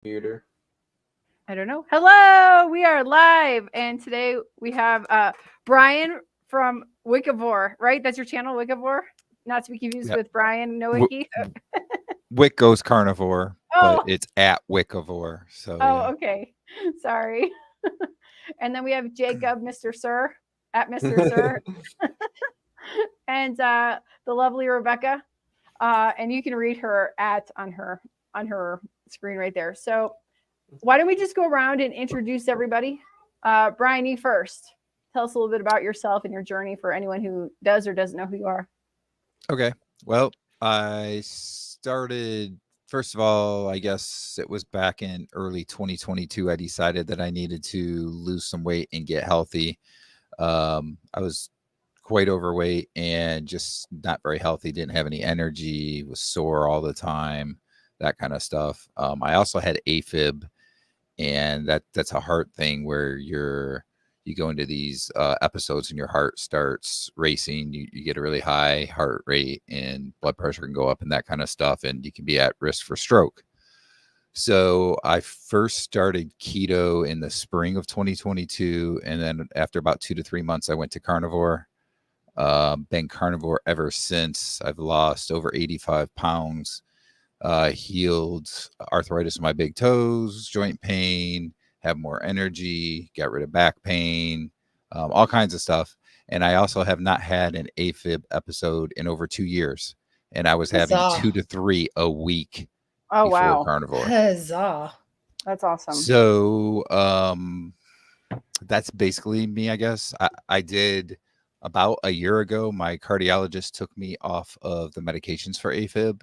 Computer. I don't know. Hello, we are live, and today we have Brian from Wikivore, right? That's your channel, Wikivore, not to be confused Yep. with Brian W- Nowicki. Wick goes carnivore, but Oh, it's at Wickivore. So yeah. oh, okay. Sorry. And then we have Jacob, Mr. Sir, at Mr. Sir, and the lovely Rebecca. And you can read her at on her screen right there. So why don't we just go around and introduce everybody? Brian, you first. Tell us a little bit about yourself and your journey for anyone who does or doesn't know who you are. Okay. Well, I started first of all, I guess it was back in early 2022. I decided that I needed to lose some weight and get healthy. I was quite overweight and just not very healthy, didn't have any energy, was sore all the time, that kind of stuff. I also had AFib, and that's a heart thing where you go into these episodes and your heart starts racing. You get a really high heart rate and blood pressure can go up and that kind of stuff, and you can be at risk for stroke. So I first started keto in the spring of 2022, and then after about 2 to 3 months, I went to carnivore. Been carnivore ever since. I've lost over 85 pounds, healed arthritis in my big toes, joint pain, have more energy, got rid of back pain, all kinds of stuff. And I also have not had an AFib episode in over 2 years. And I was having Huzzah. 2 to 3 a week Oh, before wow. carnivore. Huzzah. That's awesome. So that's basically me, I guess. I did about a year ago, my cardiologist took me off of the medications for AFib.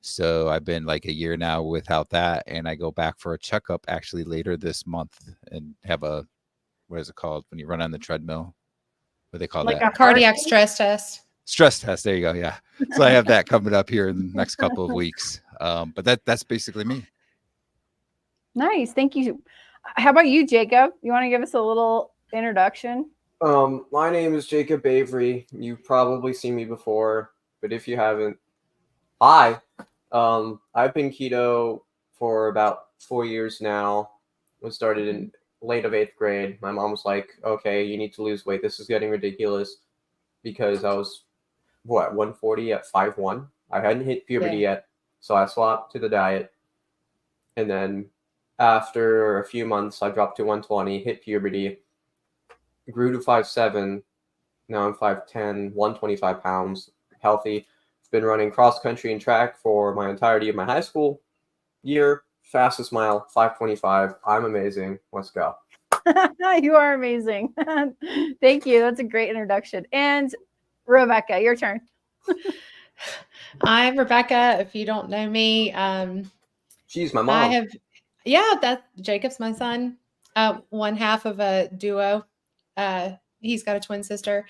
So I've been like a year now without that. And I go back for a checkup actually later this month and have a, what is it called when you run on the treadmill? What do they call Like that? a Cardiac heart- stress test. Stress test. There you go. Yeah. So I have that coming up here in the next couple of weeks. But that's basically me. Nice. Thank you. How about you, Jacob? You want to give us a little introduction? My name is Jacob Avery. You've probably seen me before, but if you haven't, hi. I've been keto for about 4 years now. Was started in late of 8th grade. My mom was like, "Okay, you need to lose weight. This is getting ridiculous," because I was 140 at 5'1". I hadn't hit puberty yet, so I swapped to the diet, and then after a few months, I dropped to 120, hit puberty, grew to 5'7". Now I'm 5'10", 125 pounds, healthy. I've been running cross country and track for my entirety of my high school year. Fastest mile, 5:25. I'm amazing. Let's go. You are amazing. Thank you. That's a great introduction. And Rebecca, your turn. I'm Rebecca. If you don't know me, She's my I mom. have, that's Jacob's my son. One half of a duo. He's got a twin sister,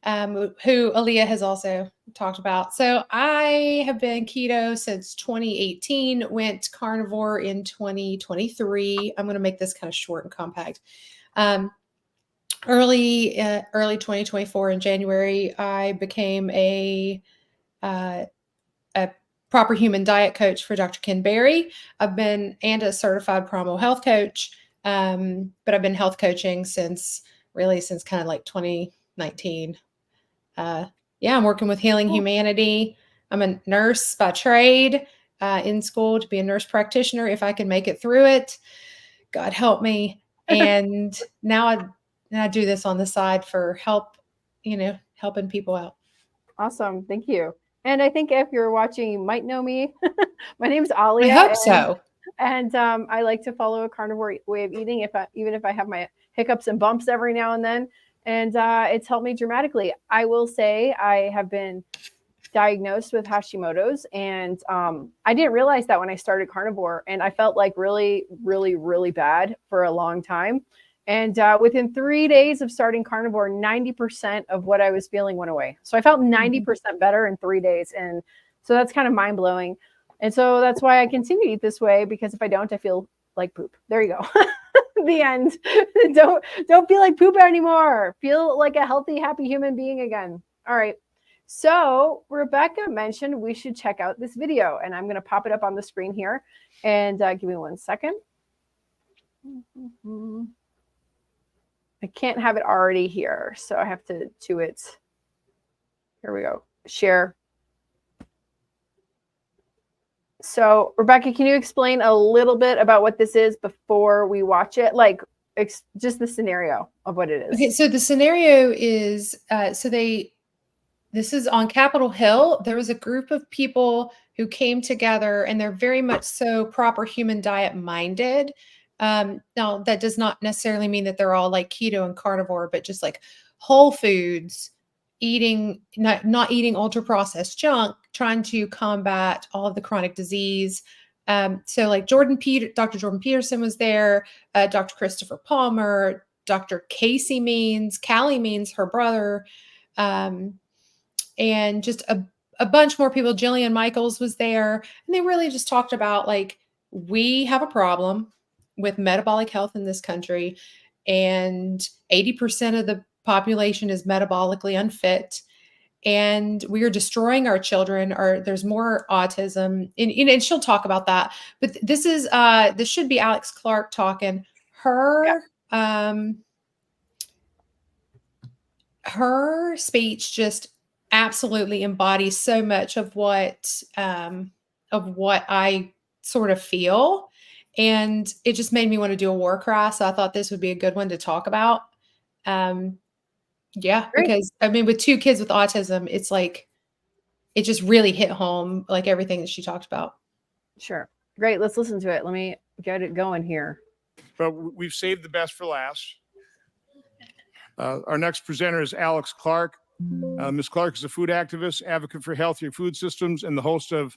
who Aaliyah has also talked about. So I have been keto since 2018, went carnivore in 2023. I'm going to make this kind of short and compact. Early 2024 in January, I became a proper human diet coach for Dr. Ken Berry. I've been and a certified primal health coach, but I've been health coaching since kind of like 2019. I'm working with Healing Humanity. I'm a nurse by trade, in school to be a nurse practitioner if I can make it through it. God help me. And now I do this on the side for helping people out. Awesome. Thank you. And I think if you're watching, you might know me. My name's Alia. I hope so. And I like to follow a carnivore way of eating, even if I have my hiccups and bumps every now and then. And it's helped me dramatically. I will say I have been diagnosed with Hashimoto's, and I didn't realize that when I started carnivore, and I felt like really, really, really bad for a long time. And within 3 days of starting carnivore, 90% of what I was feeling went away. So I felt 90% better in 3 days. And so that's kind of mind blowing. And so that's why I continue to eat this way, because if I don't, I feel like poop. There you go. The end. Don't feel like poop anymore. Feel like a healthy, happy human being again. All right. So Rebecca mentioned we should check out this video, and I'm going to pop it up on the screen here. And give me 1 second. I can't have it already here, so I have to do it. Here we go. Share. So Rebecca, can you explain a little bit about what this is before we watch it? Like just the scenario of what it is. Okay, so the scenario is, this is on Capitol Hill. There was a group of people who came together, and they're very much so proper human diet minded. Now, that does not necessarily mean that they're all like keto and carnivore, but just like whole foods, not eating ultra processed junk, trying to combat all of the chronic disease. So like Dr. Jordan Peterson was there, Dr. Christopher Palmer, Dr. Casey Callie Means, her brother, and just a bunch more people. Jillian Michaels was there, and they really just talked about like, we have a problem with metabolic health in this country, and 80% of the population is metabolically unfit, and we are destroying our children, or there's more autism, and she'll talk about that. But this should be Alex Clark talking. Her speech just absolutely embodies so much of what I sort of feel. And it just made me want to do a war cry. So I thought this would be a good one to talk about. Yeah, Great. because I mean, with 2 kids with autism, it's like, it just really hit home, like everything that she talked about. Sure. Great. Let's listen to it. Let me get it going here. But we've saved the best for last. Our next presenter is Alex Clark. Ms. Clark is a food activist, advocate for healthier food systems, and the host of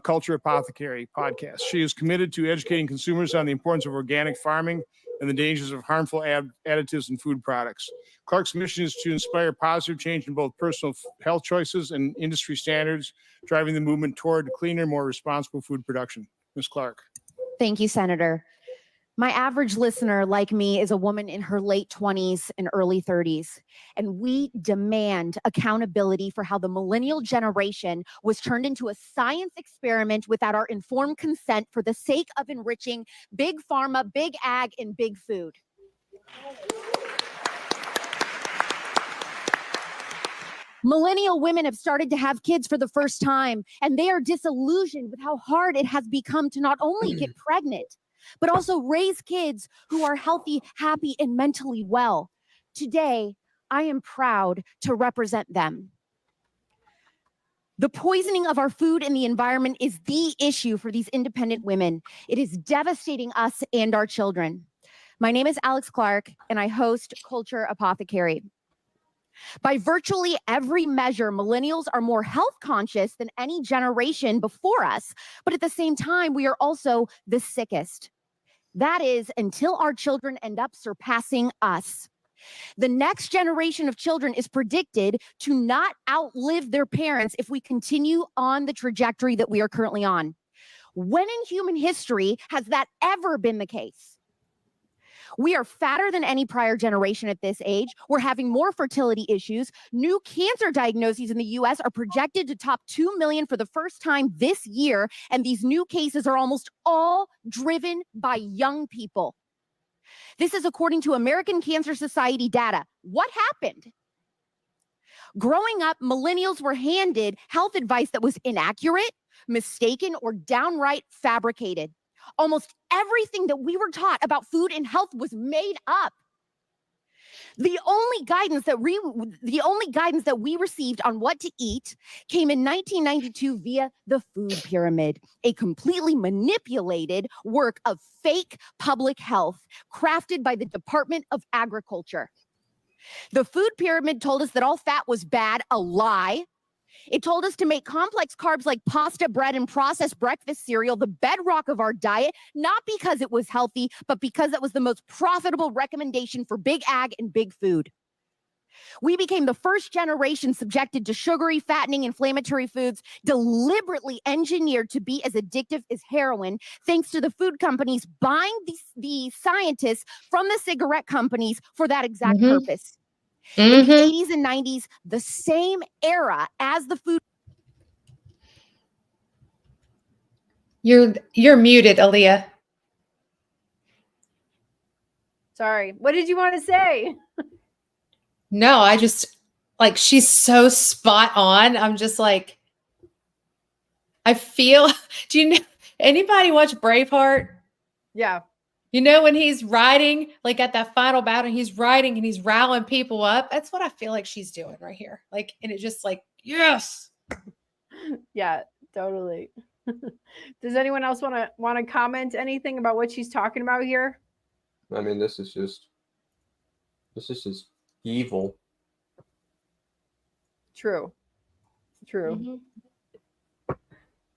Culture Apothecary podcast. She is committed to educating consumers on the importance of organic farming and the dangers of harmful additives in food products. Clark's mission is to inspire positive change in both personal health choices and industry standards, driving the movement toward cleaner, more responsible food production. Ms. Clark. Thank you, Senator. My average listener, like me, is a woman in her late 20s and early 30s, and we demand accountability for how the millennial generation was turned into a science experiment without our informed consent for the sake of enriching big pharma, big ag, and big food. Millennial women have started to have kids for the first time, and they are disillusioned with how hard it has become to not only get pregnant, but also raise kids who are healthy, happy, and mentally well. Today, I am proud to represent them. The poisoning of our food and the environment is the issue for these independent women. It is devastating us and our children. My name is Alex Clark, and I host Culture Apothecary. By virtually every measure, millennials are more health conscious than any generation before us, but at the same time, we are also the sickest. That is, until our children end up surpassing us. The next generation of children is predicted to not outlive their parents if we continue on the trajectory that we are currently on. When in human history has that ever been the case? We are fatter than any prior generation at this age. We're having more fertility issues. New cancer diagnoses in the US are projected to top 2 million for the first time this year, and these new cases are almost all driven by young people. This is according to American Cancer Society data. What happened? Growing up, millennials were handed health advice that was inaccurate, mistaken, or downright fabricated. Almost everything that we were taught about food and health was made up. The only guidance that we received on what to eat came in 1992 via the food pyramid, a completely manipulated work of fake public health crafted by the Department of Agriculture. The food pyramid told us that all fat was bad, a lie. It told us to make complex carbs like pasta, bread, and processed breakfast cereal the bedrock of our diet, not because it was healthy, but because it was the most profitable recommendation for big ag and big food. We became the first generation subjected to sugary, fattening, inflammatory foods deliberately engineered to be as addictive as heroin, thanks to the food companies buying the scientists from the cigarette companies for that exact purpose. In the Mhm. 80s and 90s, the same era as the food. You're muted, Aaliyah. Sorry. What did you want to say? No, I just like she's so spot on. I'm just like, I feel. Do you know anybody watch Braveheart? Yeah. You know, when he's riding, like at that final battle, he's riding and he's riling people up. That's what I feel like she's doing right here. Like, and it's just like, yes. Yeah, totally. Does anyone else want to comment anything about what she's talking about here? I mean, this is just evil. True. Mhm.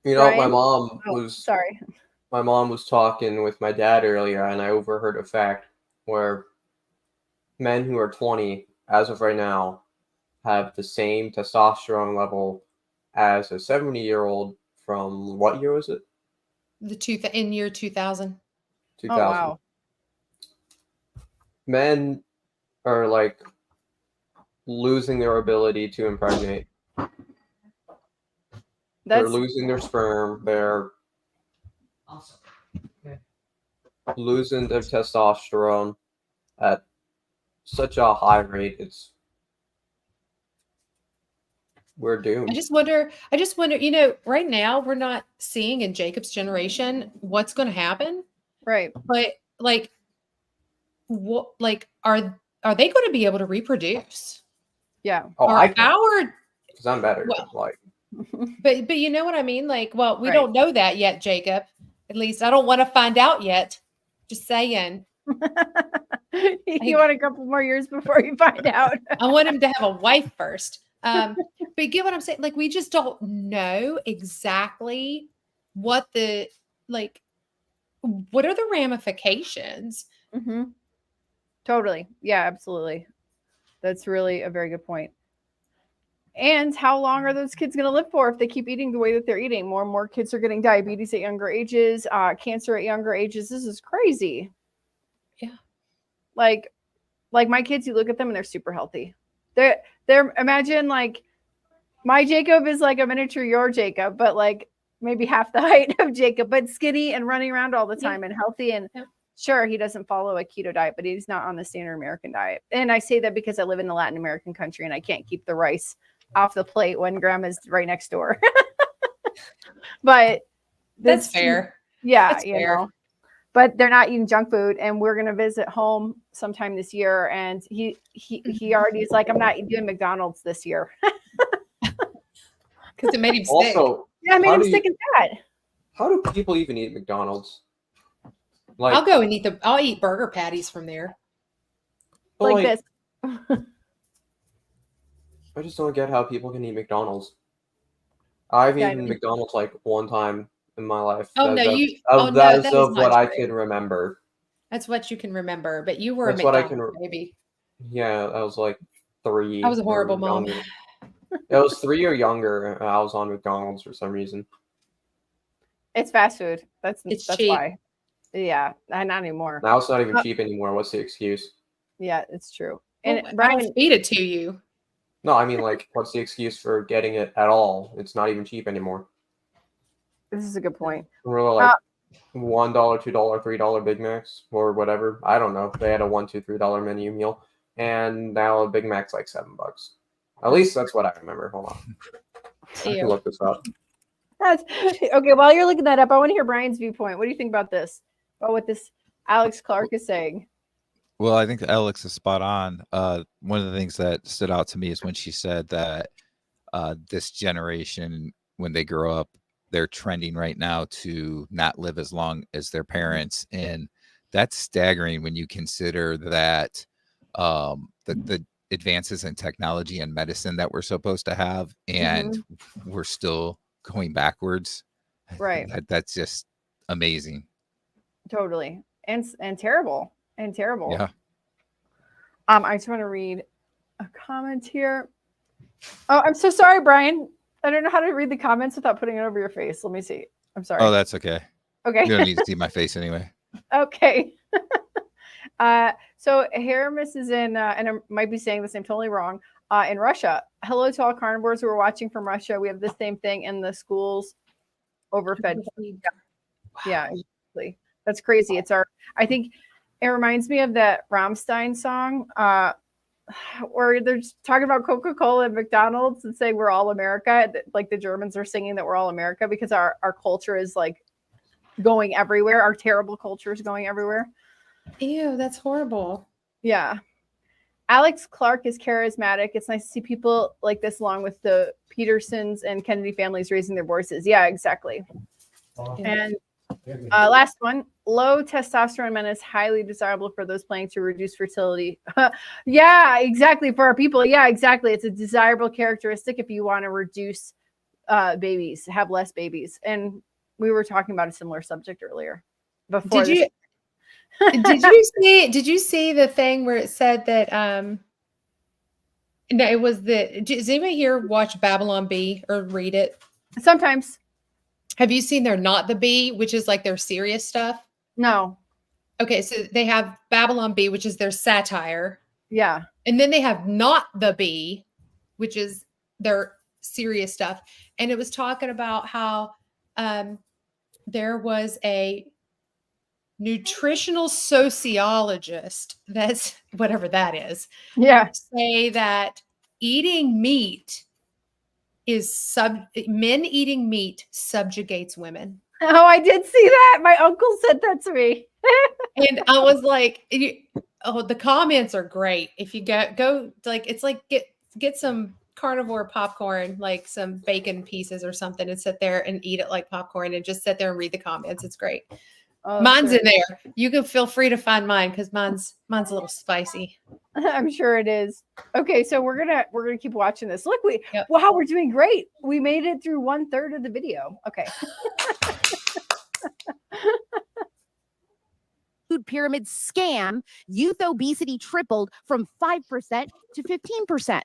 You know, Brian? mom Oh, was sorry. my mom was talking with my dad earlier, and I overheard a fact where men who are 20, as of right now, have the same testosterone level as a 70-year-old from what year was it? In year 2000. 2000. Oh wow. Men are like losing their ability to impregnate. They're That's losing their sperm. They're losing their testosterone at such a high rate. We're doomed. I just wonder, right now we're not seeing in Jacob's generation what's going to happen, right. but like, what, like, are they going to be able to reproduce? Yeah. Oh, Are I can, our, because I'm better. well, Like, but you know what I mean? Like, well, we Right. don't know that yet, Jacob. At least I don't want to find out yet. Just saying. You want a couple more years before you find out. I want him to have a wife first. But you get what I'm saying? Like, we just don't know exactly what what are the ramifications? Mm-hmm. Totally. Yeah, absolutely. That's really a very good point. And how long are those kids going to live for if they keep eating the way that they're eating? More and more kids are getting diabetes at younger ages, cancer at younger ages. This is crazy. Yeah. Like my kids, you look at them and they're super healthy. They're imagine like my Jacob is like a miniature your Jacob, but like maybe half the height of Jacob, but skinny and running around all the time and healthy. And sure, he doesn't follow a keto diet, but he's not on the standard American diet. And I say that because I live in a Latin American country and I can't keep the rice off the plate when grandma's right next door. But That's fair. Yeah, That's you fair. know. But they're not eating junk food, and we're gonna visit home sometime this year. And he already is like, I'm not doing McDonald's this year. Because it made him sick. also, Yeah, I made How him do you- sick and fat. how do people even eat McDonald's? Like, I'll go and I'll eat burger patties from there. but, Like this. I just don't get how people can eat McDonald's. I've Yeah, I eaten know. McDonald's like one time in my life. Oh, no, That that is is of not what I true. can remember. That's what you can remember. But you were That's a what I McDonald's can baby. Yeah, I was like 3. I was a horrible or mom. younger. It was 3 or younger. And I was on McDonald's for some reason. It's fast food. That's cheap. why. Yeah, not anymore. Now it's not even cheap anymore. What's the excuse? Yeah, it's true. And Well, Brian, I'll feed it to you. No, I mean, like, what's the excuse for getting it at all? It's not even cheap anymore. this is a good point. We're like $1, $2, $3 Big Macs or whatever. I don't know. They had a $1, $2, $3 menu meal, and now a Big Mac's like $7. At least that's what I remember. Hold on, I can Ew. look this up. Okay, while you're looking that up, I want to hear Brian's viewpoint. What do you think about this? About what this Alex Clark is saying? Well, I think Alex is spot on. One of the things that stood out to me is when she said that this generation, when they grow up, they're trending right now to not live as long as their parents. And that's staggering when you consider that the advances in technology and medicine that we're supposed to have, and we're still going backwards. Right. That's just amazing. Totally. And terrible. And terrible. Yeah. I just want to read a comment here. Oh, I'm so sorry, Brian. I don't know how to read the comments without putting it over your face. Let me see. I'm sorry. Oh, that's okay. Okay. You don't need to see my face anyway. Okay. So Haramis is in, and I might be saying this, I'm totally wrong, in Russia. Hello to all carnivores who are watching from Russia. We have the same thing in the schools, overfed. Yeah, exactly. That's crazy. It's I think it reminds me of that Rammstein song, where they're just talking about Coca-Cola and McDonald's and saying we're all America. Like the Germans are singing that we're all America because our culture is like going everywhere. Our terrible culture is going everywhere. Ew, that's horrible. Yeah. Alex Clark is charismatic. It's nice to see people like this along with the Petersons and Kennedy families raising their voices. Yeah, exactly. And last one, low testosterone men is highly desirable for those planning to reduce fertility. Yeah, exactly. For our people. Yeah, exactly. It's a desirable characteristic if you want to reduce babies, have less babies. And we were talking about a similar subject earlier. Before Did you see the thing where it said that no, it was does anybody here watch Babylon Bee or read it? Sometimes. Have you seen their Not the Bee, which is like their serious stuff? No. Okay, so they have Babylon Bee, which is their satire. Yeah. And then they have Not the Bee, which is their serious stuff. And it was talking about how there was a nutritional sociologist, that's whatever that is, say that eating meat is men eating meat subjugates women. Oh, I did see that. My uncle said that to me. And I was like, the comments are great. If you go like, it's like get some carnivore popcorn, like some bacon pieces or something, and sit there and eat it like popcorn and just sit there and read the comments. It's great. Oh, mine's in there. You can feel free to find mine because mine's a little spicy. I'm sure it is. Okay, so we're gonna keep watching this. Look, wow, we're doing great. We made it through 1/3 of the video. Okay. Food pyramid scam, youth obesity tripled from 5% to 15%.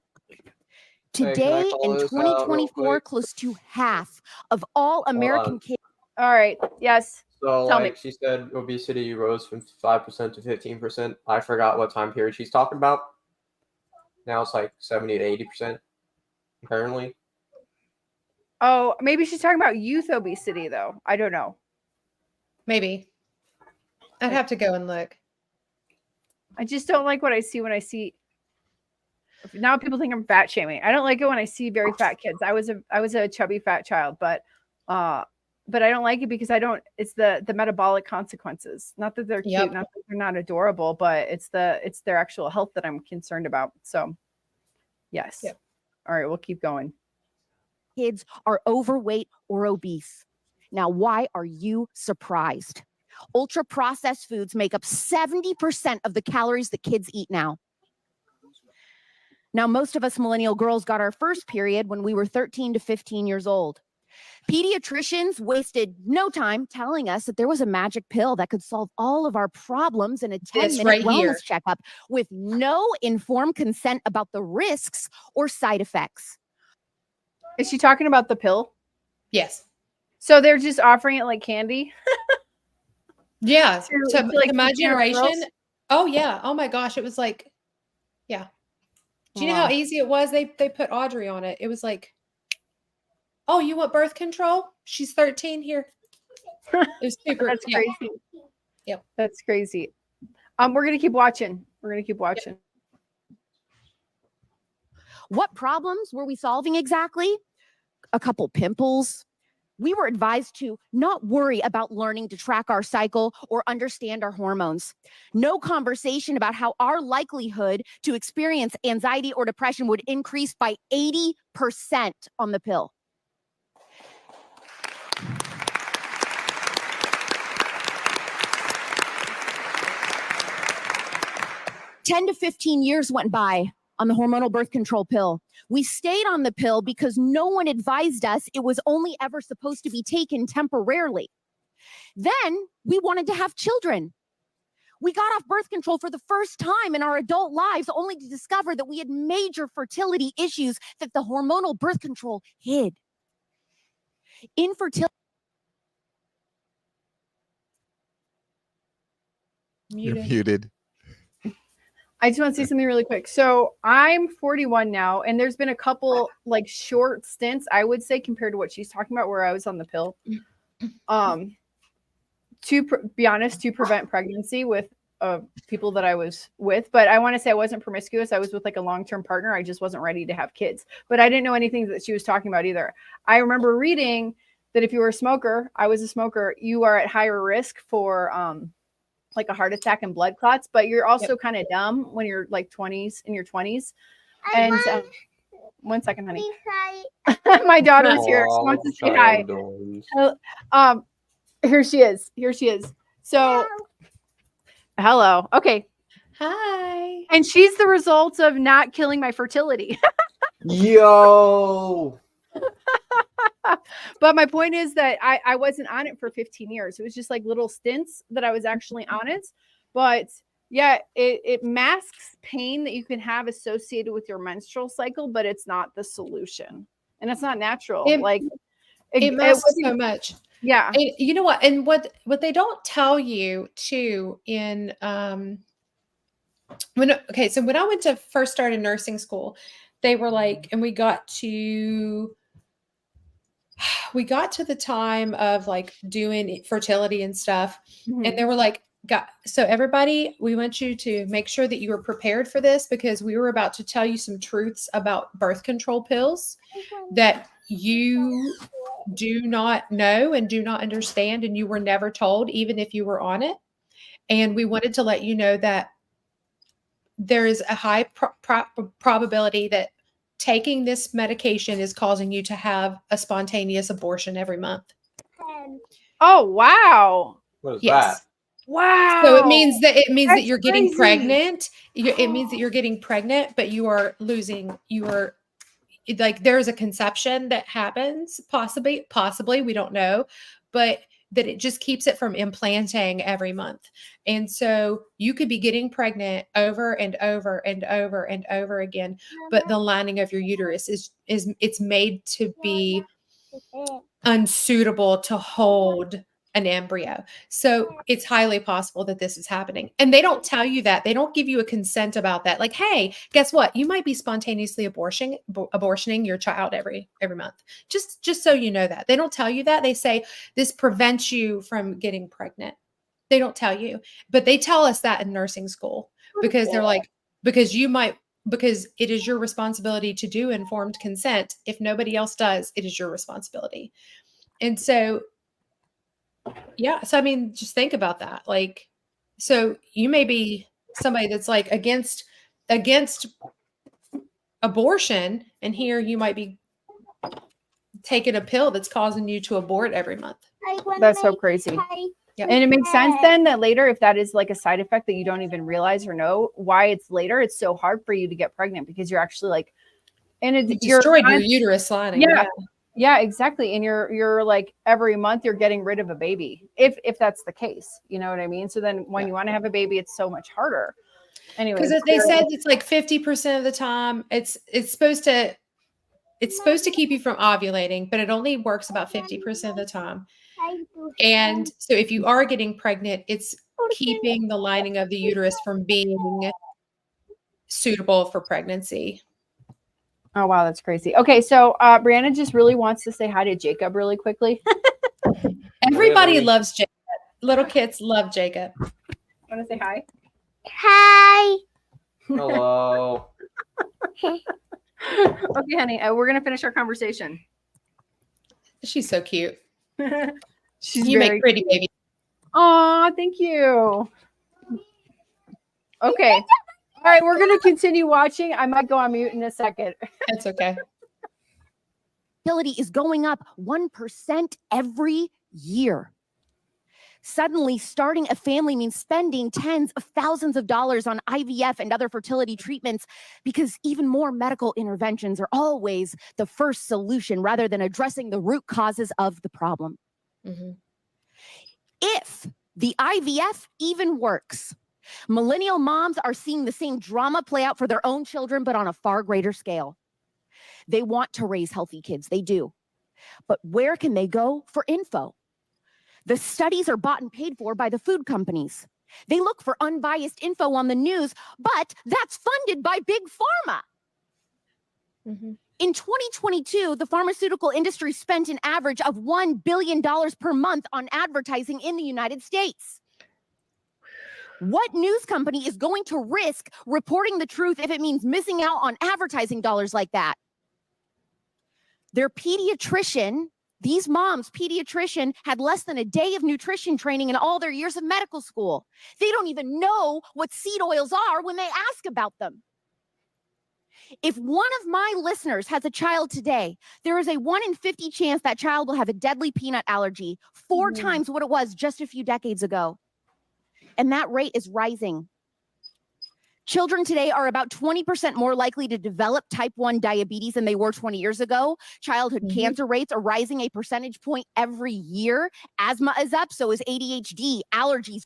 Today in 2024, close to half of all American kids. All right. Yes. So, she said obesity rose from 5% to 15%. I forgot what time period she's talking about. Now it's like 70 to 80%, apparently. Oh, maybe she's talking about youth obesity, though. I don't know. Maybe. I'd have to go and look. I just don't like what I see when I see. Now people think I'm fat shaming. I don't like it when I see very fat kids. I was a chubby fat child, but I don't like it because it's the metabolic consequences. Not that they're cute, not that they're not adorable, but it's their actual health that I'm concerned about. So yes. Yep. All right, we'll keep going. Kids are overweight or obese. Now, why are you surprised? Ultra processed foods make up 70% of the calories that kids eat now. Now, most of us millennial girls got our first period when we were 13 to 15 years old. Pediatricians wasted no time telling us that there was a magic pill that could solve all of our problems in a 10-minute wellness checkup with no informed consent about the risks or side effects. Is she talking about the pill? Yes. So they're just offering it like candy? Yeah. To my generation. Girls? Oh, yeah. Oh, my gosh. It was like, yeah. Do you know how easy it was? They put Audrey on it. It was like, oh, you want birth control? She's 13 here. It was super. That's crazy. Yep. That's crazy. We're going to keep watching. What problems were we solving exactly? A couple pimples. We were advised to not worry about learning to track our cycle or understand our hormones. No conversation about how our likelihood to experience anxiety or depression would increase by 80% on the pill. "10 to 15 years went by on the hormonal birth control pill. We stayed on the pill because no one advised us it was only ever supposed to be taken temporarily. Then we wanted to have children. We got off birth control for the first time in our adult lives only to discover that we had major fertility issues that the hormonal birth control hid. Infertility." You're muted. I just want to say something really quick. So I'm 41 now, and there's been a couple like short stints, I would say, compared to what she's talking about, where I was on the pill. Be honest, to prevent pregnancy with people that I was with. But I want to say I wasn't promiscuous. I was with like a long-term partner. I just wasn't ready to have kids. But I didn't know anything that she was talking about either. I remember reading that if you were a smoker, I was a smoker, you are at higher risk for like a heart attack and blood clots, but you're also kind of dumb when you're like in your 20s. And 1 second, honey. My daughter's here. She wants to say hi. Here she is. So, hello. Okay. Hi. And she's the result of not killing my fertility. Yo. But my point is that I wasn't on it for 15 years. It was just like little stints that I was actually on it. But yeah, it masks pain that you can have associated with your menstrual cycle, but it's not the solution. And it's not natural. It masks so much. Yeah. And you know what? And what they don't tell you too in when I went to first started nursing school, they were like, and we got to the time of like doing fertility and stuff. Mm-hmm. And they were like, so everybody, we want you to make sure that you are prepared for this, because we were about to tell you some truths about birth control pills that you do not know and do not understand, and you were never told, even if you were on it. And we wanted to let you know that there is a high probability that taking this medication is causing you to have a spontaneous abortion every month. Oh, wow. What is that? Wow. So it means that That's you're getting crazy. pregnant. It means that you're getting pregnant, but you are losing like there's a conception that happens, possibly, we don't know, but that it just keeps it from implanting every month. And so you could be getting pregnant over and over and over and over again, but the lining of your uterus is it's made to be unsuitable to hold an embryo. So it's highly possible that this is happening. And they don't tell you that. They don't give you a consent about that. Like, hey, guess what? You might be spontaneously abortioning your child every month. Just so you know that. They don't tell you that. They say this prevents you from getting pregnant. They don't tell you. But they tell us that in nursing school, because they're like, because it is your responsibility to do informed consent. If nobody else does, it is your responsibility. And so yeah. So, I mean, just think about that. Like, so you may be somebody that's like against abortion, and here you might be taking a pill that's causing you to abort every month. That's so crazy. Yep. And it makes sense then that later, if that is like a side effect that you don't even realize or know why it's later, it's so hard for you to get pregnant, because you're actually like, and You destroyed your uterus lining. Yeah. Yeah, exactly. And you're like every month you're getting rid of a baby, if that's the case, you know what I mean? So then when you want to have a baby, it's so much harder. Anyway, because they said it's like 50% of the time it's supposed to keep you from ovulating, but it only works about 50% of the time. And so if you are getting pregnant, it's keeping the lining of the uterus from being suitable for pregnancy. Oh, wow. That's crazy. Okay. So Brianna just really wants to say hi to Jacob really quickly. Everybody loves Jacob. Little kids love Jacob. Want to say hi? Hi. Hello. Okay, honey. We're going to finish our conversation. She's so cute. She's you make pretty, baby. Aw, thank you. Okay. All right, we're going to continue watching. I might go on mute in a second. That's okay. Fertility is going up 1% every year. Suddenly, starting a family means spending tens of thousands of dollars on IVF and other fertility treatments, because even more medical interventions are always the first solution rather than addressing the root causes of the problem. Mm-hmm. If the IVF even works, millennial moms are seeing the same drama play out for their own children, but on a far greater scale. They want to raise healthy kids. They do. But where can they go for info? The studies are bought and paid for by the food companies. They look for unbiased info on the news, but that's funded by big pharma. Mm-hmm. In 2022, the pharmaceutical industry spent an average of $1 billion per month on advertising in the United States. What news company is going to risk reporting the truth if it means missing out on advertising dollars like that? Their pediatrician, these moms' pediatrician, had less than a day of nutrition training in all their years of medical school. They don't even know what seed oils are when they ask about them. If one of my listeners has a child today, there is a 1 in 50 chance that child will have a deadly peanut allergy, 4 times what it was just a few decades ago. And that rate is rising. Children today are about 20% more likely to develop type 1 diabetes than they were 20 years ago. Childhood cancer rates are rising a percentage point every year. Asthma is up, so is ADHD, allergies.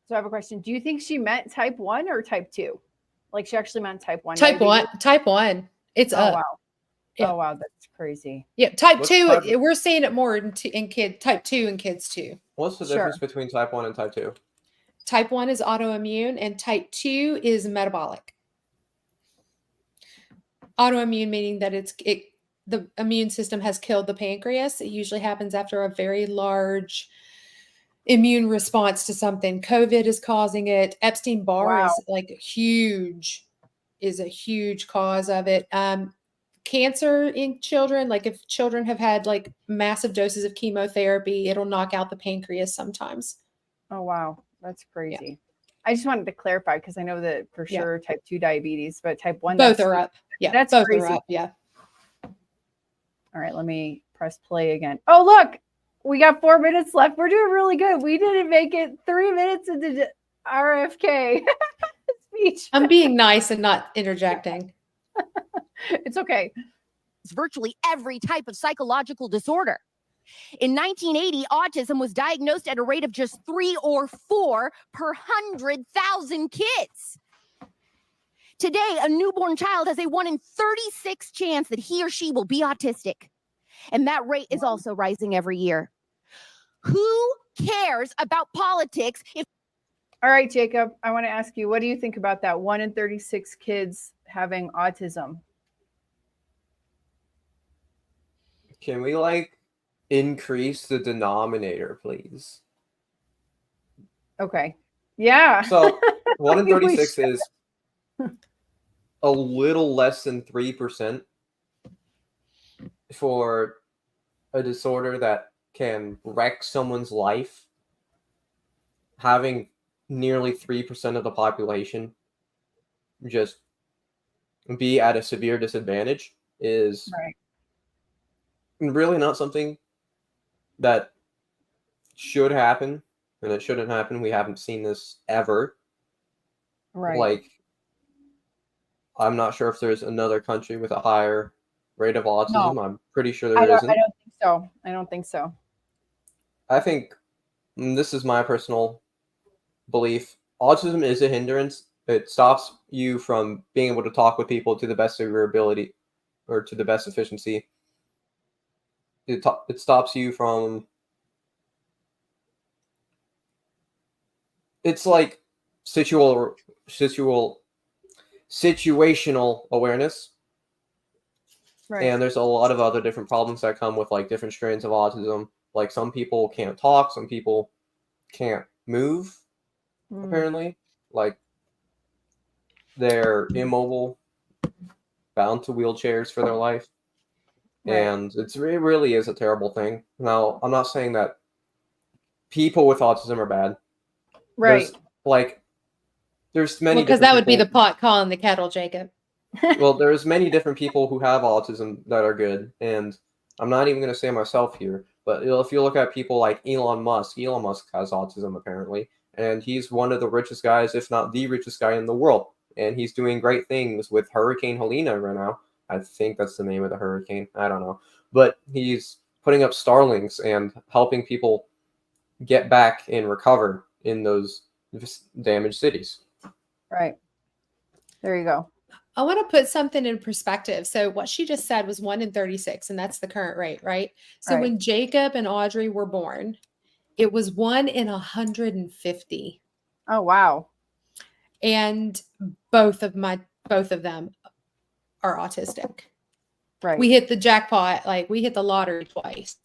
So I have a question. Do you think she meant type 1 or type 2? Like she actually meant type 1. Type diabetes? 1. Type 1. It's Oh, up. wow. Yeah. Oh, wow. That's crazy. Yeah. Type What's 2, type- we're seeing it more in kid type 2 in kids too. What's the Sure. difference between type 1 and type 2? Type 1 is autoimmune and type 2 is metabolic. Autoimmune meaning that the immune system has killed the pancreas. It usually happens after a very large immune response to something. COVID is causing it. Epstein-Barr is like is a huge cause of it. Cancer in children, like if children have had like massive doses of chemotherapy, it'll knock out the pancreas sometimes. Oh, wow. That's crazy. I just wanted to clarify because I know that for sure type 2 diabetes, but type 1. Both are up. Yeah, that's both crazy. are up. Yeah. All right, let me press play again. Oh, look, we got 4 minutes left. We're doing really good. We didn't make it 3 minutes into RFK speech. I'm being nice and not interjecting. It's okay. It's virtually every type of psychological disorder. In 1980, autism was diagnosed at a rate of just 3 or 4 per 100,000 kids. Today, a newborn child has a 1 in 36 chance that he or she will be autistic. And that rate is also rising every year. Who cares about politics if... All right, Jacob, I want to ask you, what do you think about that 1 in 36 kids having autism? Can we increase the denominator, please? Okay. Yeah. So 1 in We 36 is a little less than 3% for a disorder that can wreck someone's life. Having nearly 3% of the population just be at a severe disadvantage is really not something that should happen, and it shouldn't happen. We haven't seen this ever. Right. I'm not sure if there's another country with a higher rate of autism. No. I'm pretty sure I there don't isn't. think so. I don't think so. I think this is my personal belief. Autism is a hindrance. It stops you from being able to talk with people to the best of your ability or to the best efficiency. It stops you from... It's like situational awareness. Right. And there's a lot of other different problems that come with different strains of autism. Like some people can't talk, some people can't move, apparently. Like they're immobile, bound to wheelchairs for their life. Right. And it really is a terrible thing. Now, I'm not saying that people with autism are bad. Right. There's many Because different that would be the people- pot calling the kettle, Jacob. Well, there's many different people who have autism that are good, and I'm not even going to say myself here, but if you look at people like Elon Musk has autism apparently, and he's one of the richest guys, if not the richest guy in the world, and he's doing great things with Hurricane Helene right now. I think that's the name of the hurricane. I don't know, but he's putting up Starlinks and helping people get back and recover in those damaged cities. Right. There you go. I want to put something in perspective. So what she just said was 1 in 36, and that's the current rate, right? So Right. when Jacob and Audrey were born, it was 1 in 150. Oh, wow. And both of them are autistic. Right. We hit the jackpot, like we hit the lottery twice.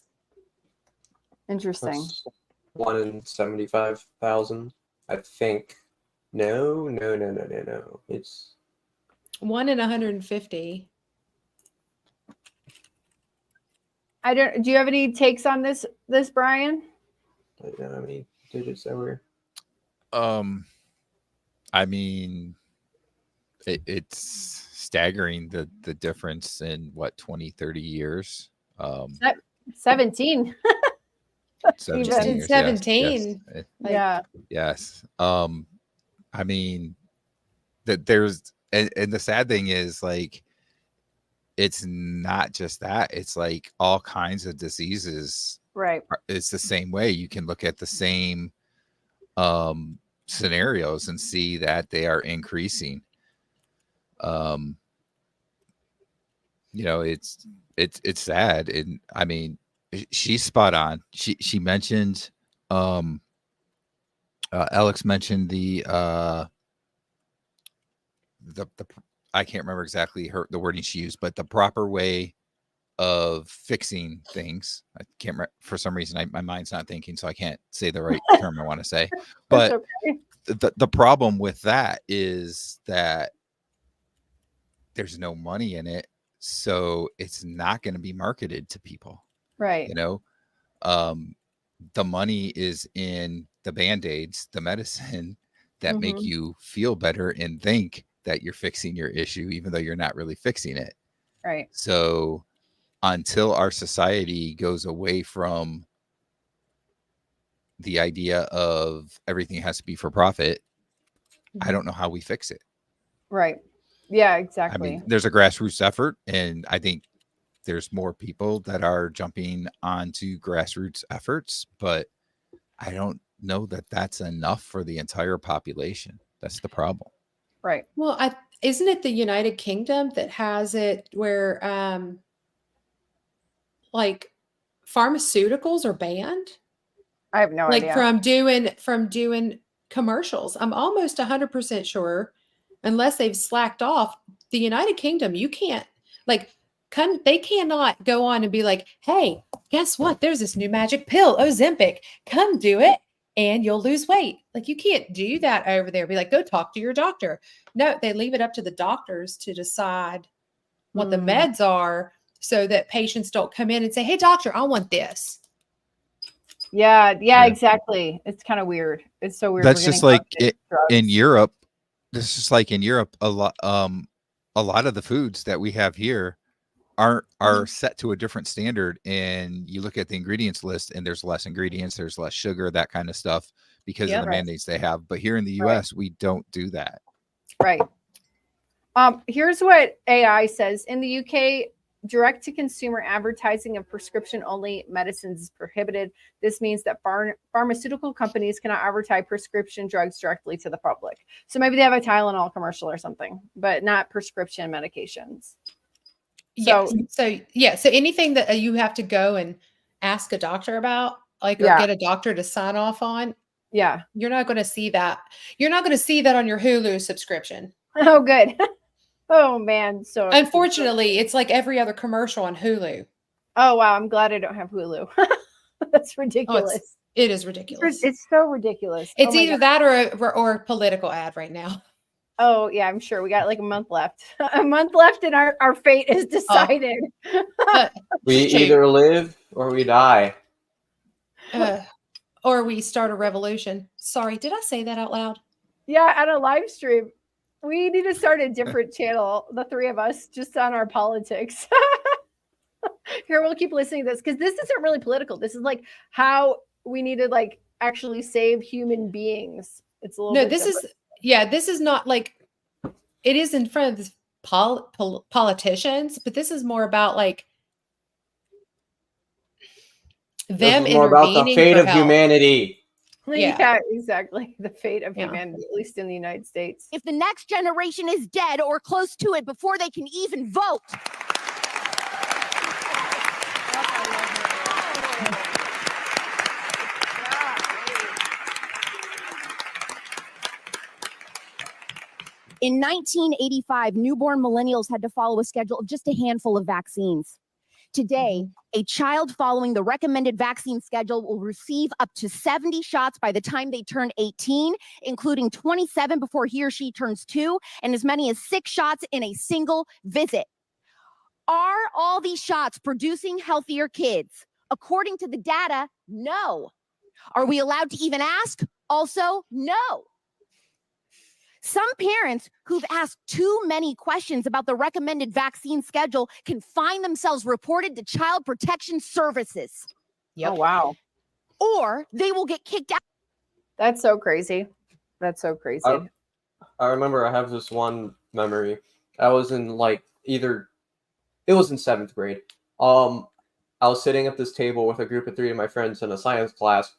Interesting. That's 1 in 75,000, I think. No. It's 1 in 150. Do you have any takes on this, Brian? I don't know how many digits there were. I mean, it's staggering the difference in what 20, 30 years. 17. 17 Just in years. 17. Yes. Like, Yeah. Yes. I mean that there's and the sad thing is like it's not just that, it's like all kinds of diseases. Right. It's the same way. You can look at the same scenarios and see that they are increasing. You know, it's sad. And I mean, she's spot on. She mentioned Alex mentioned the I can't remember exactly the wording she used, but the proper way of fixing things. I can't remember, for some reason my mind's not thinking, so I can't say the right term I want to say. But okay. the problem with that is that there's no money in it, so it's not going to be marketed to people. Right. You know, the money is in the Band-Aids, the medicine that make you feel better and think that you're fixing your issue, even though you're not really fixing it. Right. So until our society goes away from the idea of everything has to be for profit, I don't know how we fix it. Right. Yeah, exactly. I mean, there's a grassroots effort, and I think there's more people that are jumping onto grassroots efforts, but I don't know that that's enough for the entire population. That's the problem. Right. Well, isn't it the United Kingdom that has it where like pharmaceuticals are banned? I have no idea. From doing commercials. I'm almost 100% sure, unless they've slacked off, the United Kingdom, you can't they cannot go on and be like, hey, guess what? There's this new magic pill, Ozempic. Come do it and you'll lose weight. Like, you can't do that over there. Be like, go talk to your doctor. No, they leave it up to the doctors to decide what the meds are so that patients don't come in and say, hey, doctor, I want this. Yeah, exactly. It's kind of weird. It's so weird. That's just like in Europe. This is like in Europe, a lot of the foods that we have here are set to a different standard, and you look at the ingredients list and there's less ingredients, there's less sugar, that kind of stuff, because of the mandates they have. But here in the US, we don't do that. Right. Here's what AI says. In the UK, direct-to-consumer advertising of prescription-only medicines is prohibited. This means that pharmaceutical companies cannot advertise prescription drugs directly to the public. So maybe they have a Tylenol commercial or something, but not prescription medications. So anything that you have to go and ask a doctor about, or get a doctor to sign off on, you're not going to see that. You're not going to see that on your Hulu subscription. Oh, good. Oh, man. So unfortunately, it's like every other commercial on Hulu. Oh, wow. I'm glad I don't have Hulu. That's ridiculous. It is ridiculous. It's so ridiculous. It's either that or a political ad right now. Oh, yeah, I'm sure. We got like a month left. A month left and our fate is decided. We either live or we die. Or we start a revolution. Sorry, did I say that out loud? Yeah, at a live stream. We need to start a different channel, the three of us, just on our politics. Here, we'll keep listening to this because this isn't really political. This is like how we need to like actually save human beings. It's a little bit different. This is not like it is in front of the politicians, but this is more about like them more about the fate of humanity. Yeah, exactly. The fate of humanity, at least in the United States. If the next generation is dead or close to it before they can even vote. In 1985, newborn millennials had to follow a schedule of just a handful of vaccines. Today, a child following the recommended vaccine schedule will receive up to 70 shots by the time they turn 18, including 27 before he or she turns 2, and as many as 6 shots in a single visit. Are all these shots producing healthier kids? According to the data, no. Are we allowed to even ask? Also, no. Some parents who've asked too many questions about the recommended vaccine schedule can find themselves reported to Child Protection Services. Oh, wow. Or they will get kicked out. That's so crazy. That's so crazy. I remember I have this one memory. I was in it was in 7th grade. I was sitting at this table with a group of 3 of my friends in a science class.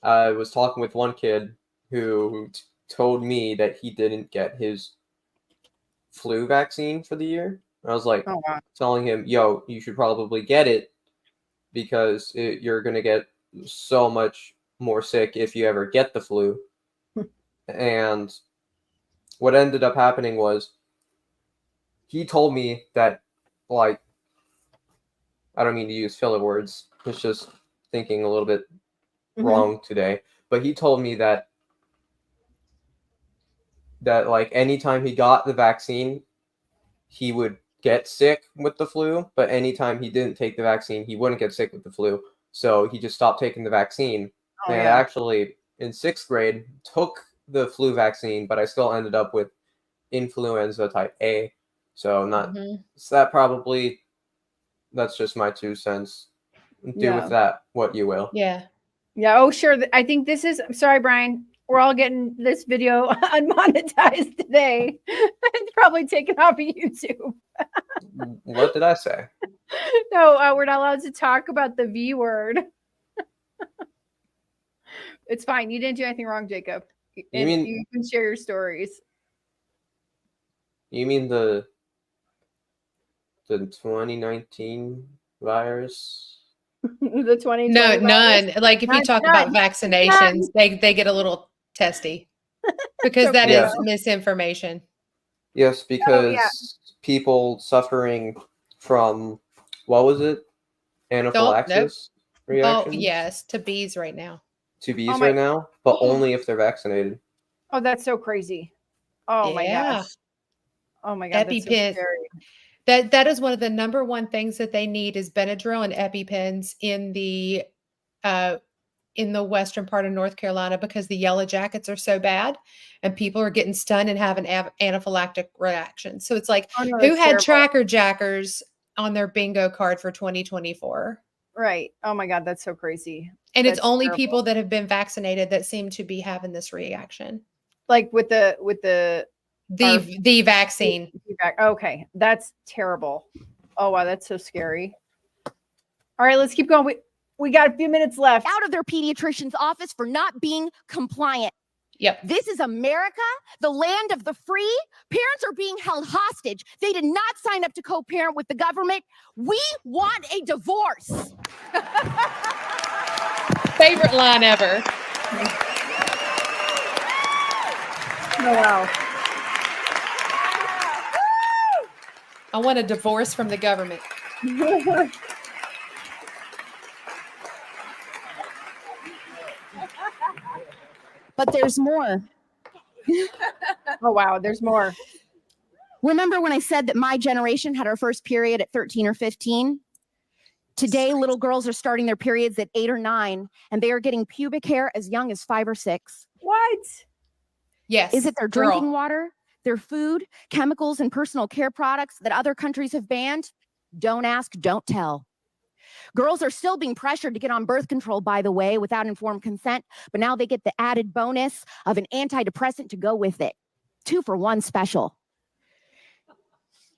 I was talking with one kid who told me that he didn't get his flu vaccine for the year. I was like, Oh, wow. telling him, yo, you should probably get it because you're going to get so much more sick if you ever get the flu. And what ended up happening was he told me that, like, I don't mean to use filler words. It's just thinking a little bit wrong today. But he told me that like anytime he got the vaccine, he would get sick with the flu, but anytime he didn't take the vaccine, he wouldn't get sick with the flu. So he just stopped taking the vaccine. Oh, and yeah. actually, in 6th grade, took the flu vaccine, but I still ended up with influenza type A. So that's just my 2 cents. Do with that what you will. Yeah. Yeah. Oh, sure. I think this is, I'm sorry, Brian. We're all getting this video unmonetized today. It's probably taken off of YouTube. What did I say? No, we're not allowed to talk about the V word. It's fine. You didn't do anything wrong, Jacob. You can share your stories. You mean the 2019 virus? The 2020 No, virus? None. Like if you talk about vaccinations, they get a little testy because that is misinformation. Yes, because people suffering from, what was it? Anaphylaxis reaction? Oh, yes, to bees right now. To bees right now, but only if they're vaccinated. Oh, that's so crazy. Oh, my gosh. Oh, my God. That's so EpiPen. scary. That is one of the number one things that they need is Benadryl and EpiPens in the western part of North Carolina because the yellow jackets are so bad and people are getting stunned and having anaphylactic reactions. So it's like, who had tracker jackers on their bingo card for 2024? Right. Oh my God, that's so crazy. And it's only people that have been vaccinated that seem to be having this reaction. Like with the vaccine. Okay, that's terrible. Oh wow, that's so scary. All right, let's keep going. We got a few minutes left. Out of their pediatrician's office for not being compliant. Yep. This is America, the land of the free. Parents are being held hostage. They did not sign up to co-parent with the government. We want a divorce. Favorite line ever. Oh, wow. I want a divorce from the government. But there's more. Oh, wow. There's more. Remember when I said that my generation had our first period at 13 or 15? Today, little girls are starting their periods at 8 or 9, and they are getting pubic hair as young as 5 or 6. What? Yes. Is it their drinking water, their food, chemicals, and personal care products that other countries have banned? Don't ask, don't tell. Girls are still being pressured to get on birth control, by the way, without informed consent, but now they get the added bonus of an antidepressant to go with it. 2 for 1 special.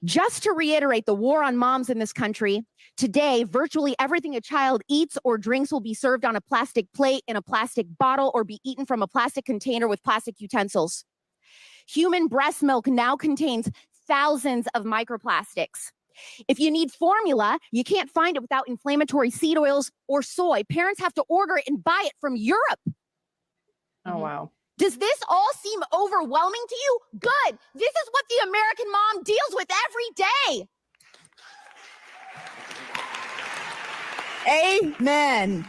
Just to reiterate the war on moms in this country, today, virtually everything a child eats or drinks will be served on a plastic plate, in a plastic bottle, or be eaten from a plastic container with plastic utensils. Human breast milk now contains thousands of microplastics. If you need formula, you can't find it without inflammatory seed oils or soy. Parents have to order it and buy it from Europe. Oh, wow. Does this all seem overwhelming to you? Good. This is what the American mom deals with every day. Amen.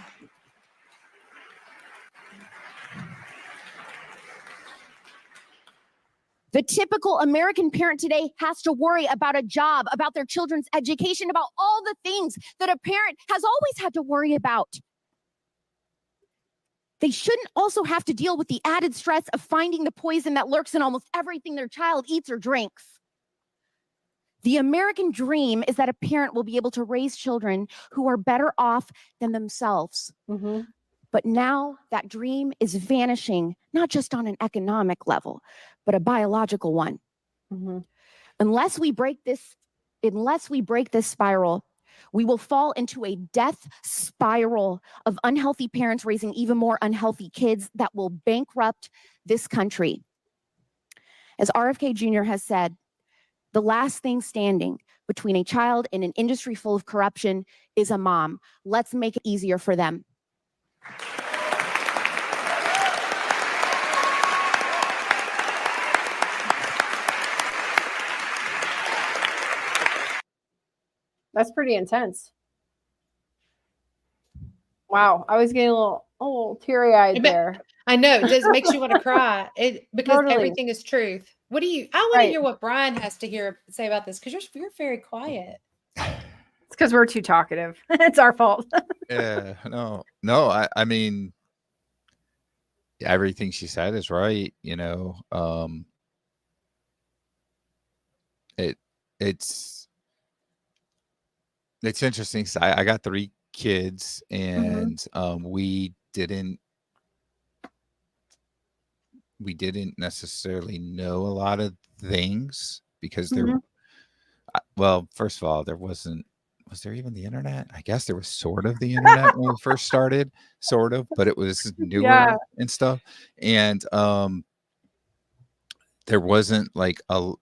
The typical American parent today has to worry about a job, about their children's education, about all the things that a parent has always had to worry about. They shouldn't also have to deal with the added stress of finding the poison that lurks in almost everything their child eats or drinks. The American dream is that a parent will be able to raise children who are better off than themselves. Mm-hmm. But now that dream is vanishing, not just on an economic level, but a biological one. Mm-hmm. Unless we break this spiral, we will fall into a death spiral of unhealthy parents raising even more unhealthy kids that will bankrupt this country. As RFK Jr. has said, the last thing standing between a child and an industry full of corruption is a mom. Let's make it easier for them. That's pretty intense. Wow, I was getting a little teary-eyed there. I know it does makes you want to cry. Because Totally. everything is truth. I want to Right. hear what Brian has to say about this because you're very quiet. It's because we're too talkative. It's our fault. Yeah, no. I mean, everything she said is right. You know, it's interesting. So I got 3 kids, and we didn't necessarily know a lot of things because well, first of all, was there even the internet? I guess there was sort of the internet when we first started, sort of, but it was newer and stuff. And there wasn't like a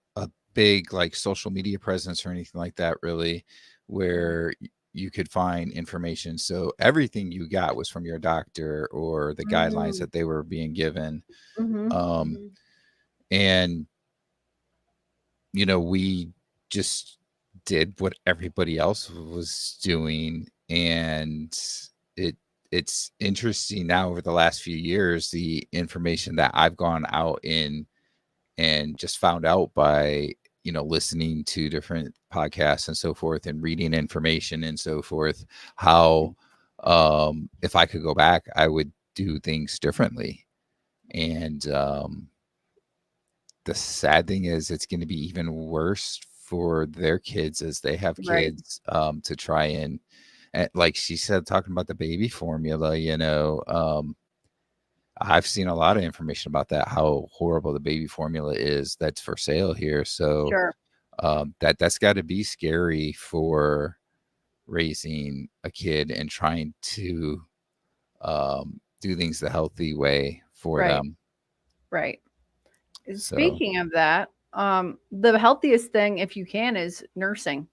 big like social media presence or anything like that really where you could find information. So everything you got was from your doctor or the guidelines that they were being given. And you know, we just did what everybody else was doing, and it's interesting now over the last few years the information that I've gone out in and just found out by, you know, listening to different podcasts and so forth and reading information and so forth, how if I could go back I would do things differently. And the sad thing is it's going to be even worse for their kids as they have kids, to try and like she said, talking about the baby formula, you know, I've seen a lot of information about that, how horrible the baby formula is that's for sale here. So that's got to be scary for raising a kid and trying to do things the healthy way for them. Right. Speaking of that, the healthiest thing, if you can, is nursing.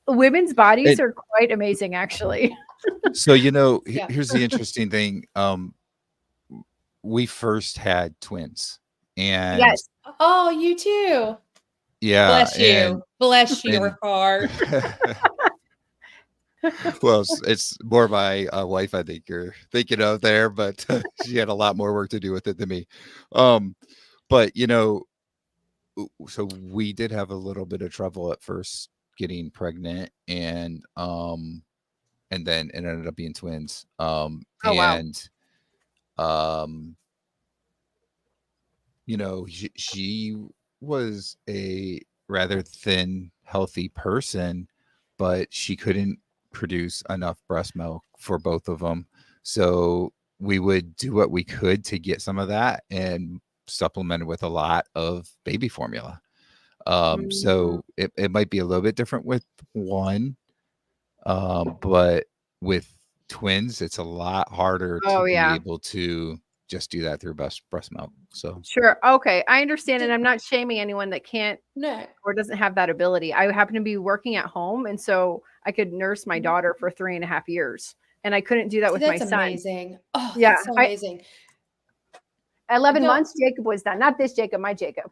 Women's bodies are quite amazing, actually. So, you know, here's the interesting thing. We first had twins, and oh, you too. Yeah. Bless you, Ricard. Well, it's more my wife, I think you're thinking of there, but she had a lot more work to do with it than me. But you know, so we did have a little bit of trouble at first getting pregnant, and then it ended up being twins. You know, she was a rather thin, healthy person, but she couldn't produce enough breast milk for both of them. So we would do what we could to get some of that and supplement with a lot of baby formula. So it might be a little bit different with one, but with twins, it's a lot harder to be able to just do that through breast milk. So sure. Okay. I understand. And I'm not shaming anyone that can't or doesn't have that ability. I happen to be working at home. And so I could nurse my daughter for 3.5 years. and I couldn't do that with my That's son. amazing. Oh, Yeah, that's so amazing. At 11 No. months, Jacob was done. Not this Jacob, my Jacob.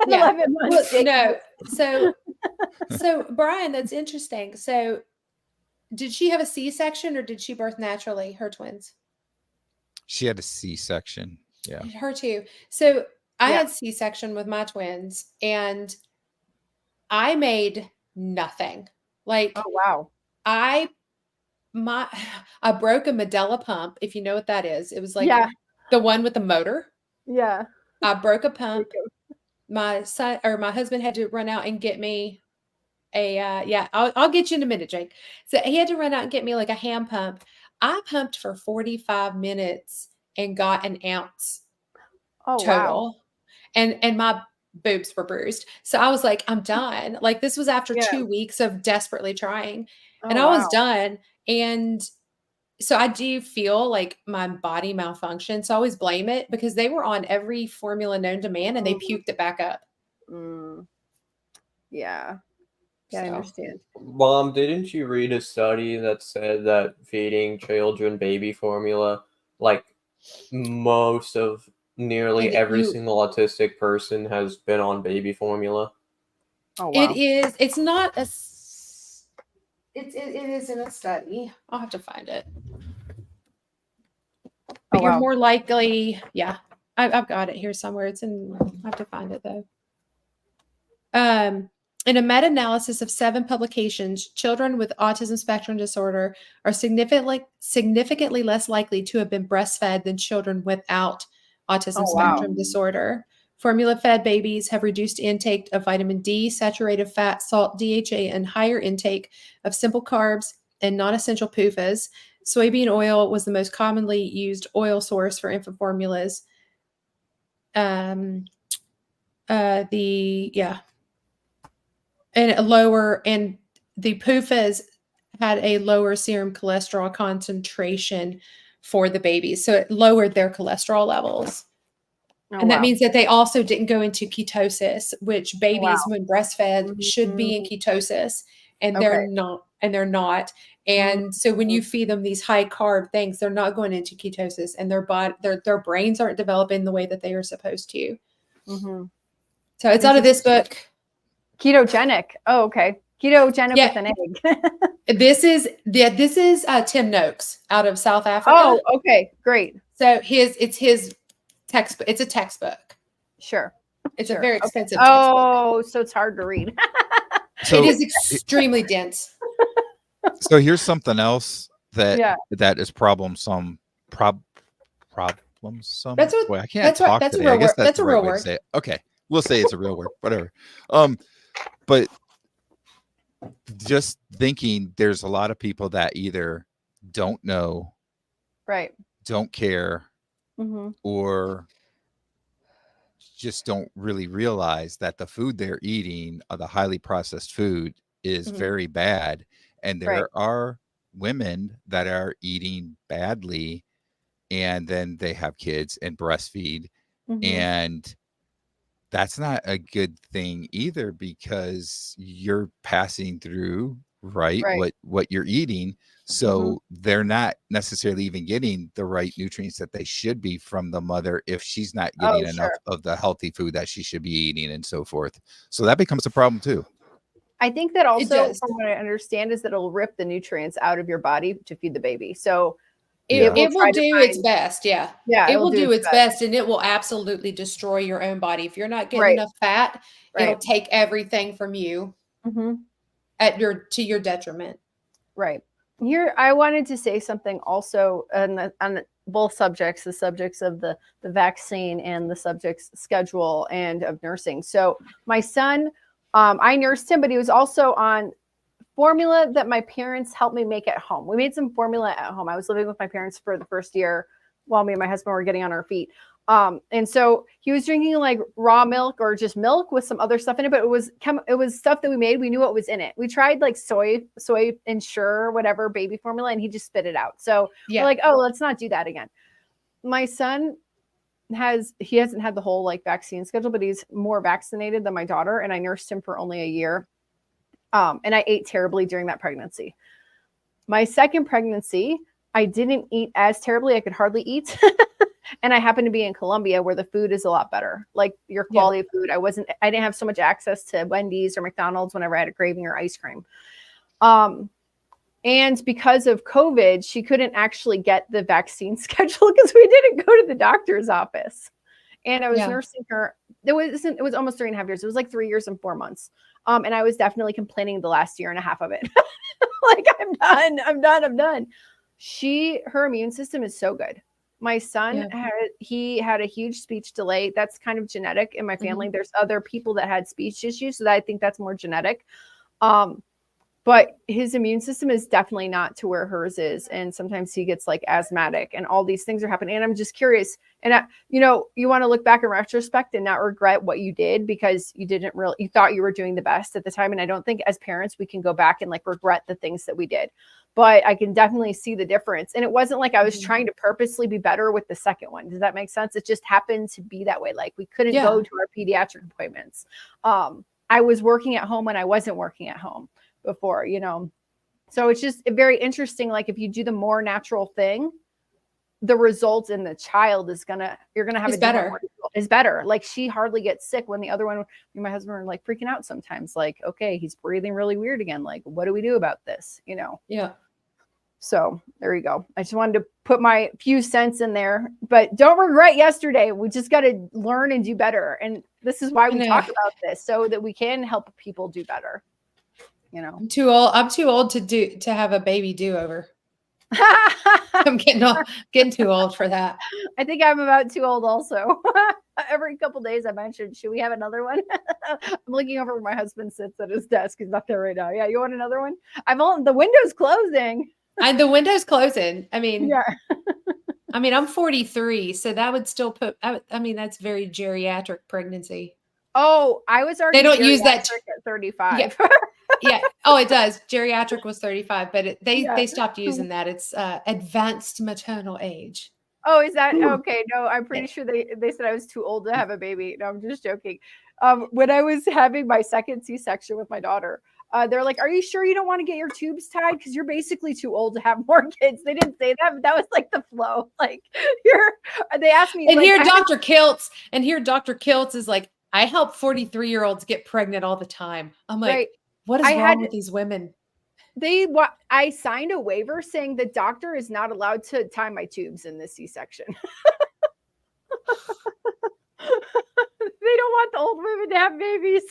Yeah. 11 Well, months. Jacob. no. So Brian, that's interesting. So did she have a C-section or did she birth naturally, her twins? She had a C-section. Yeah. Her too. So I Yeah. had C-section with my twins and I made nothing. Like Oh, wow. I broke a Medela pump, if you know what that is. It was like Yeah. the one with the motor. Yeah. I broke a pump. My son or my husband had to run out and get me I'll get you in a minute, Jake. So he had to run out and get me like a hand pump. I pumped for 45 minutes and got an ounce Oh, total. wow. And my boobs were bruised. So I was like, I'm done. Like this was after Yeah. 2 weeks of desperately trying. Oh, And I was wow. done. And so I do feel like my body malfunctioned. So I always blame it because they were on every formula known to man and they puked it back up. Mm. Yeah. Yeah, I So. understand. Mom, didn't you read a study that said that feeding children baby formula, like most of nearly And every single autistic person has been on baby formula? Oh, wow. It is. It's not a. It is in a study. I'll have to find it. But you're wow. more likely. Yeah, I've got it here somewhere. It's in. I have to find it though. In a meta-analysis of 7 publications, children with autism spectrum disorder are significantly less likely to have been breastfed than children without autism Oh, wow. spectrum disorder. Formula-fed babies have reduced intake of vitamin D, saturated fat, salt, DHA, and higher intake of simple carbs and non-essential PUFAs. Soybean oil was the most commonly used oil source for infant formulas. And the PUFAs had a lower serum cholesterol concentration for the babies. So it lowered their cholesterol levels. Oh, And that wow. means that they also didn't go into ketosis, which babies, Wow. when breastfed, should be in ketosis. And they're Okay. not. And so when you feed them these high carb things, they're not going into ketosis and their brains aren't developing the way that they are supposed to. Mm-hmm. So it's out of this book. Ketogenic. Oh, okay. Ketogenic with an egg. This is Tim Noakes out of South Africa. Oh, okay. Great. So it's his textbook. It's a textbook. Sure. It's Sure. a very expensive Okay. textbook. Oh, so it's hard to read. So it is extremely dense. So here's something else that is That's problemsome. what. Boy, I can't that's talk right. That's today. a real I guess word. that's That's the a right real way to word. say it. Okay, we'll say it's a real word. Whatever. But just thinking, there's a lot of people that either don't know, Right. don't care, Mm-hmm. or just don't really realize that the food they're eating, the highly processed food, is very bad. And there are women that are eating badly and then they have kids and breastfeed. And that's not a good thing either, because you're passing through what you're eating. So they're not necessarily even getting the right nutrients that they should be from the mother if she's not getting enough of the healthy food that she should be eating and so forth. So that becomes a problem too. I think that also, from what I understand, is that it'll rip the nutrients out of your body to feed the baby. So it will do its best. Yeah. Yeah. It will do its best, and it will absolutely destroy your own body. If you're not getting enough fat, it'll take everything from you to your detriment. Right. Here, I wanted to say something also on both subjects, the subjects of the vaccine and the subjects schedule and of nursing. So my son, I nursed him, but he was also on formula that my parents helped me make at home. We made some formula at home. I was living with my parents for the first year while me and my husband were getting on our feet. And so he was drinking like raw milk or just milk with some other stuff in it, but it was stuff that we made. We knew what was in it. We tried like soy Ensure, whatever baby formula, and he just spit it out. So we're like, oh, let's not do that again. My son hasn't had the whole like vaccine schedule, but he's more vaccinated than my daughter. And I nursed him for only a year. And I ate terribly during that pregnancy. My second pregnancy, I didn't eat as terribly. I could hardly eat. And I happened to be in Colombia where the food is a lot better. Like your quality of food. I didn't have so much access to Wendy's or McDonald's whenever I had a craving or ice cream. And because of COVID, she couldn't actually get the vaccine schedule because we didn't go to the doctor's office. And I was nursing her. It was almost 3.5 years. It was like 3 years and 4 months. And I was definitely complaining the last year and a half of it. Like, I'm done. Her immune system is so good. My son had a huge speech delay. That's kind of genetic in my family. Mm-hmm. There's other people that had speech issues, so that I think that's more genetic. But his immune system is definitely not to where hers is. And sometimes he gets like asthmatic and all these things are happening. And I'm just curious. And, you want to look back in retrospect and not regret what you did because you thought you were doing the best at the time. And I don't think as parents, we can go back and like regret the things that we did. But I can definitely see the difference. And it wasn't like I was trying to purposely be better with the second one. Does that make sense? It just happened to be that way. Like we couldn't go to our pediatric appointments. I was working at home when I wasn't working at home before, so it's just very interesting. Like if you do the more natural thing, the result in the child you're gonna have is better. Like she hardly gets sick when the other one, my husband are like freaking out sometimes, like, okay, he's breathing really weird again. Like, what do we do about this? Yeah. So there you go. I just wanted to put my few cents in there, but don't regret yesterday. We just got to learn and do better. And this is why we talk about this, so that we can help people do better. I'm too old to have a baby do-over. I'm getting too old for that. I think I'm about too old also. Every couple days I mentioned, should we have another one? I'm looking over where my husband sits at his desk. He's not there right now. Yeah, you want another one? The window's closing. The window's closing. I mean, I'm 43, so that would still put, that's very geriatric pregnancy. Oh, I was already. They don't use that at 35. Yeah. Yeah. Oh, it does. Geriatric was 35, but they stopped using that. It's advanced maternal age. Oh, is that okay? No, I'm pretty sure they said I was too old to have a baby. No, I'm just joking. When I was having my second C-section with my daughter, they're like, "Are you sure you don't want to get your tubes tied? Because you're basically too old to have more kids." They didn't say that, but that was like the flow. Like they asked me, and like, here Dr. Kiltz is like, I help 43-year-olds get pregnant all the time. I'm like, what is wrong with these women? I signed a waiver saying the doctor is not allowed to tie my tubes in this C-section. They don't want the old women to have babies.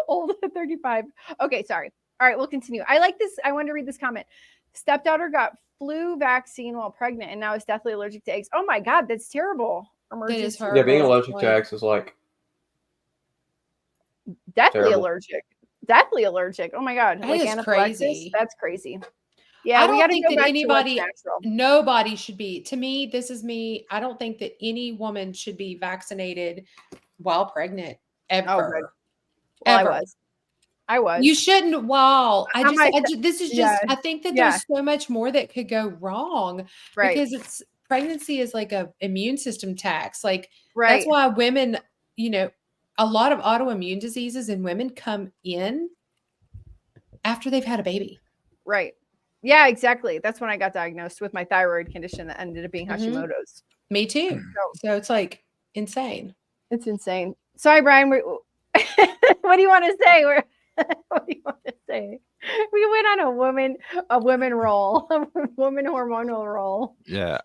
Old at 35. Okay, sorry. All right, we'll continue. I like this. I wanted to read this comment. Stepdaughter got flu vaccine while pregnant and now is deathly allergic to eggs. Oh my God, that's terrible. Emergency. Yeah, being allergic to eggs is like deathly allergic. Oh my God. That is crazy. That's crazy. Yeah, I don't think that nobody should be. To me, this is me. I don't think that any woman should be vaccinated while pregnant ever. Oh, well, ever. I was. You shouldn't. Wow. This is just. I think that there's so much more that could go wrong, because pregnancy is like a immune system tax. Like that's why women, a lot of autoimmune diseases in women come in after they've had a baby. Right. Yeah, exactly. That's when I got diagnosed with my thyroid condition that ended up being Hashimoto's. Me too. So it's like insane. It's insane. Sorry, Brian. What do you want to say? What do you want to say? We went on a woman roll, a woman hormonal roll. Yeah,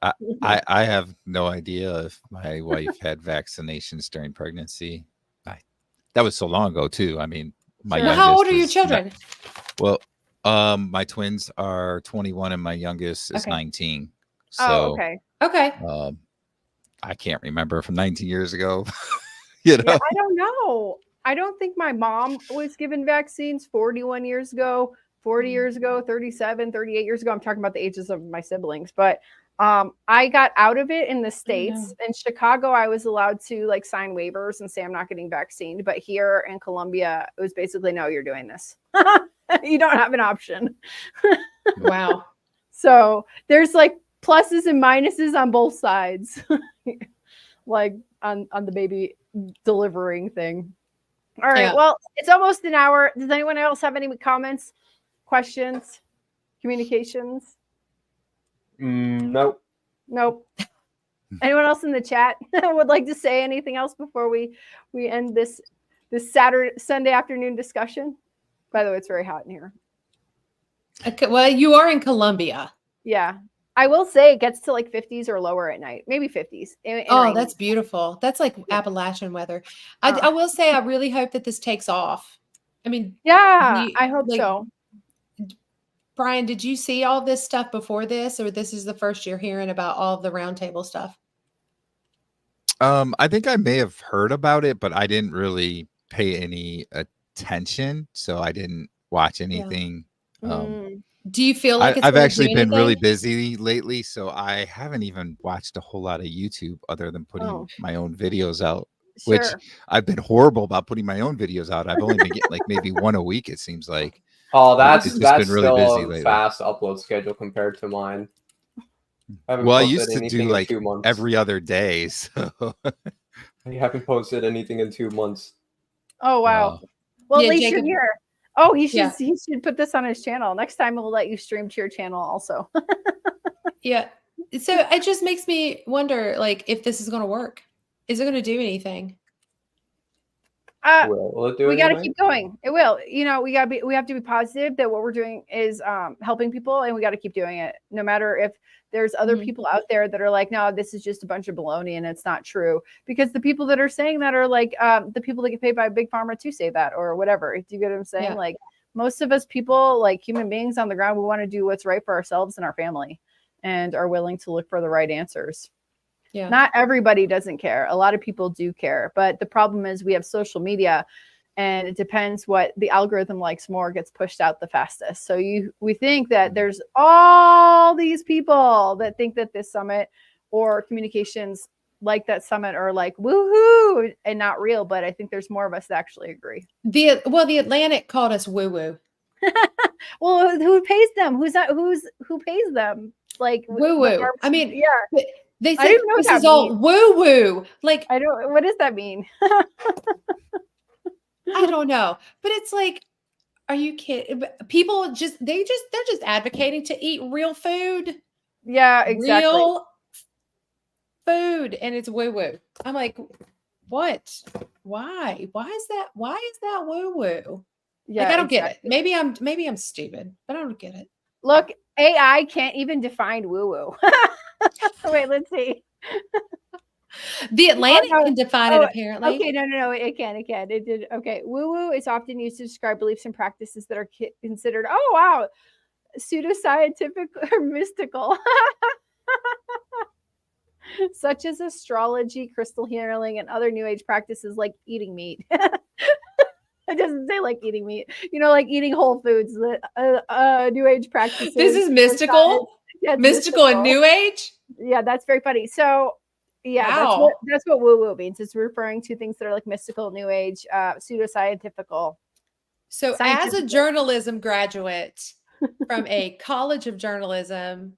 I have no idea if my wife had vaccinations during pregnancy. That was so long ago too. I mean, how old are your children? My twins are 21 and my youngest is 19. So, okay. I can't remember from 19 years ago. Yeah, I don't know. I don't think my mom was given vaccines 41 years ago, 40 years ago, 37, 38 years ago. I'm talking about the ages of my siblings, but I got out of it in the States. In Chicago, I was allowed to like sign waivers and say I'm not getting vaccinated. But here in Colombia, it was basically, no, you're doing this. You don't have an option. Wow. So there's like pluses and minuses on both sides, like on the baby delivering thing. All right. Yeah. Well, it's almost an hour. Does anyone else have any comments, questions, communications? Nope. Nope. Anyone else in the chat would like to say anything else before we end this Sunday afternoon discussion? By the way, it's very hot in here. Okay, well, you are in Columbia. Yeah. I will say it gets to like 50s or lower at night, maybe 50s. Oh, that's beautiful. That's like Appalachian weather. I will say I really hope that this takes off. I mean, yeah, I hope so. Brian, did you see all this stuff before this, or this is the first you're hearing about all of the roundtable stuff? I think I may have heard about it, but I didn't really pay any attention, so I didn't watch anything. Do you feel like I've actually been really busy lately, so I haven't even watched a whole lot of YouTube other than putting my own videos out, which I've been horrible about putting my own videos out. I've only been getting like maybe one a week, it seems like. Oh, that's been really still busy a lately. fast upload schedule compared to mine. I used to do like every other day, so I haven't posted anything in 2 months. Oh wow! Well, at least you're here. Oh, he should put this on his channel. Next time we'll let you stream to your channel also. Yeah. So it just makes me wonder, like, if this is going to work. Is it going to do anything? Will it do we got to anything? keep going. It will. You know, we have to be positive that what we're doing is helping people, and we got to keep doing it, no matter if there's other people out there that are like, no, this is just a bunch of baloney and it's not true. Because the people that are saying that are like the people that get paid by Big Pharma to say that or whatever. Do you get what I'm saying? Yeah. Like most of us people, like human beings on the ground, we want to do what's right for ourselves and our family and are willing to look for the right answers. Yeah. Not everybody doesn't care. A lot of people do care. But the problem is we have social media and it depends what the algorithm likes more gets pushed out the fastest. So we think that there's all these people that think that this summit or communications like that summit are like woohoo and not real. But I think there's more of us that actually agree. The Atlantic called us woo woo. Well, who pays them? Who pays them? Like woo woo. I mean, yeah. They say this is all woo woo. Like I don't. What does that mean? I don't know, but it's like, are you kidding? People they're just advocating to eat real food. Yeah, exactly. Real food, and it's woo woo. I'm like, what? Why? Why is that woo woo? Yeah, like, I don't get it. Maybe I'm stupid, but I don't get it. Look, AI can't even define woo woo. Wait, let's see. The Atlantic can define it, apparently. Okay, no, it can. It did. Okay, woo-woo is often used to describe beliefs and practices that are considered, oh wow, pseudoscientific or mystical, such as astrology, crystal healing, and other New Age practices like eating meat. It doesn't say like eating meat, like eating whole foods. New Age practices. This is mystical. Yeah, mystical and New Age. Yeah, that's very funny. So. Yeah, wow. That's what woo-woo means. It's referring to things that are like mystical, New Age, pseudoscientifical. So as a journalism graduate from a college of journalism,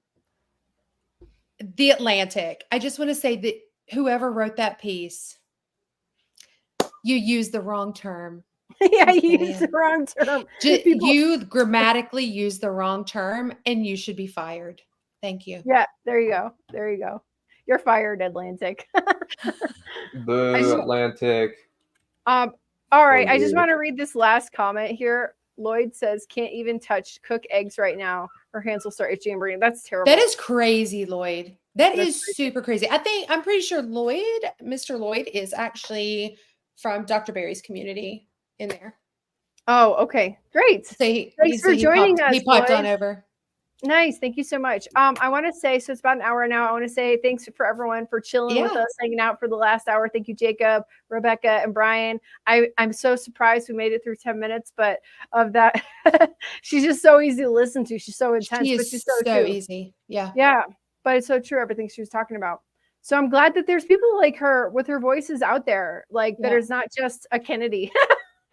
The Atlantic, I just want to say that whoever wrote that piece, you used the wrong term. Yeah, you used the wrong term. You grammatically used the wrong term and you should be fired. Thank you. Yeah, there you go. You're fired, Atlantic. Boo, Atlantic. All right. I just want to read this last comment here. Lloyd says, can't even cook eggs right now. Her hands will start itching and burning. That's terrible. That is crazy, Lloyd. That's crazy. Super crazy. I'm pretty sure Mr. Lloyd is actually from Dr. Barry's community in there. Oh, okay. Great. So thanks for joining us. He popped on over. Nice. Thank you so much. I want to say, so it's about an hour now. I want to say thanks for everyone for chilling with us, hanging out for the last hour. Thank you, Jacob, Rebecca, and Brian. I'm so surprised we made it through 10 minutes, but of that, she's just so easy to listen to. She's so intense. She is she's so easy. Yeah. Yeah. But it's so true, everything she was talking about. So I'm glad that there's people like her with her voices out there, like that is not just a Kennedy.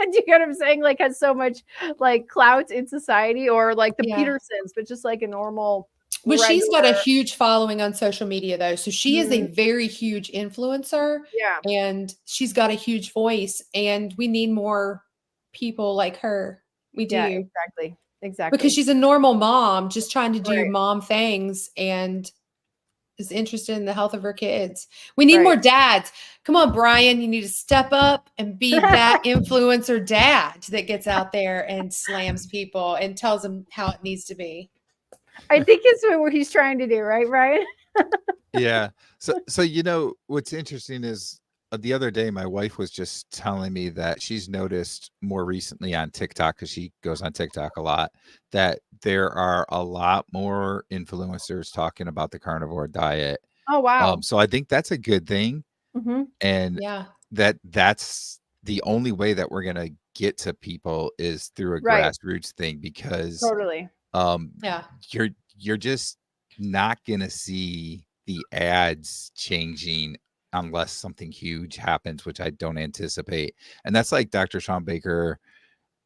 Do you get what I'm saying? Like has so much like clout in society or like the Petersons, but just like a normal. Well, she's got a huge following on social media though. So she is a very huge influencer. Yeah. And she's got a huge voice and we need more people like her. We do. Yeah, exactly. Exactly. because she's a normal mom just trying to do Right. mom things and is interested in the health of her kids. We need Right. more dads. Come on, Brian, you need to step up and be that influencer dad that gets out there and slams people and tells them how it needs to be. I think it's what he's trying to do, right, Brian? Yeah. So you know what's interesting is the other day my wife was just telling me that she's noticed more recently on TikTok, because she goes on TikTok a lot, that there are a lot more influencers talking about the carnivore diet. Oh wow. So I think that's a good thing, Mm-hmm. and Yeah. that's the only way that we're gonna get to people is through a Right. grassroots thing, because Totally. Yeah. you're just not gonna see the ads changing unless something huge happens, which I don't anticipate. And that's like Dr. Sean Baker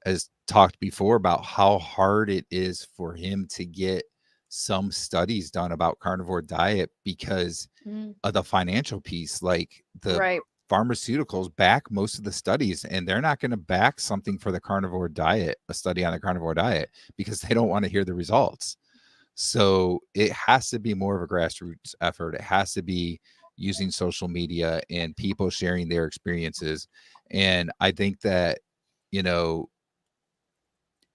has talked before about how hard it is for him to get some studies done about carnivore diet because Mm. of the financial piece. Like the Right. pharmaceuticals back most of the studies, and they're not going to back something for the carnivore diet, a study on the carnivore diet, because they don't want to hear the results. So it has to be more of a grassroots effort. It has to be using social media and people sharing their experiences. And I think that, you know,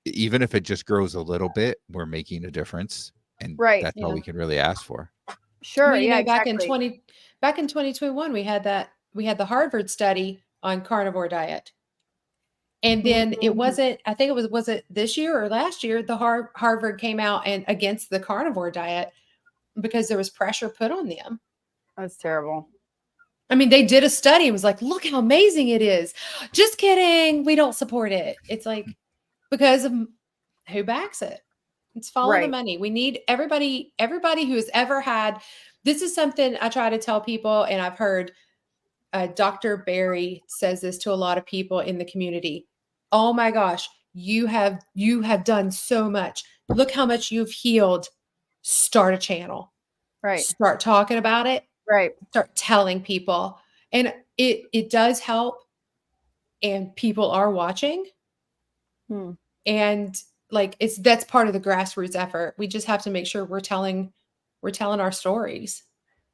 even if it just grows a little bit, we're making a difference. And Right. that's all Yeah. we can really ask for. Sure. Well, you Yeah. know, back Exactly. in 2021, we had the Harvard study on carnivore diet. And then it Mhm. wasn't, I think was it this year or last year, the Harvard came out and against the carnivore diet because there was pressure put on them. That's terrible. I mean, they did a study and was like, look how amazing it is. Just kidding. We don't support it. It's like, because of who backs it? It's follow the Right. money. We need everybody who has ever had, this is something I try to tell people, and I've heard Dr. Barry says this to a lot of people in the community. Oh my gosh, you have done so much. Look how much you've healed. Start a channel. Right. Start talking about it. Right. Start telling people. And it does help, and people are watching. Hmm. And like that's part of the grassroots effort. We just have to make sure we're telling our stories.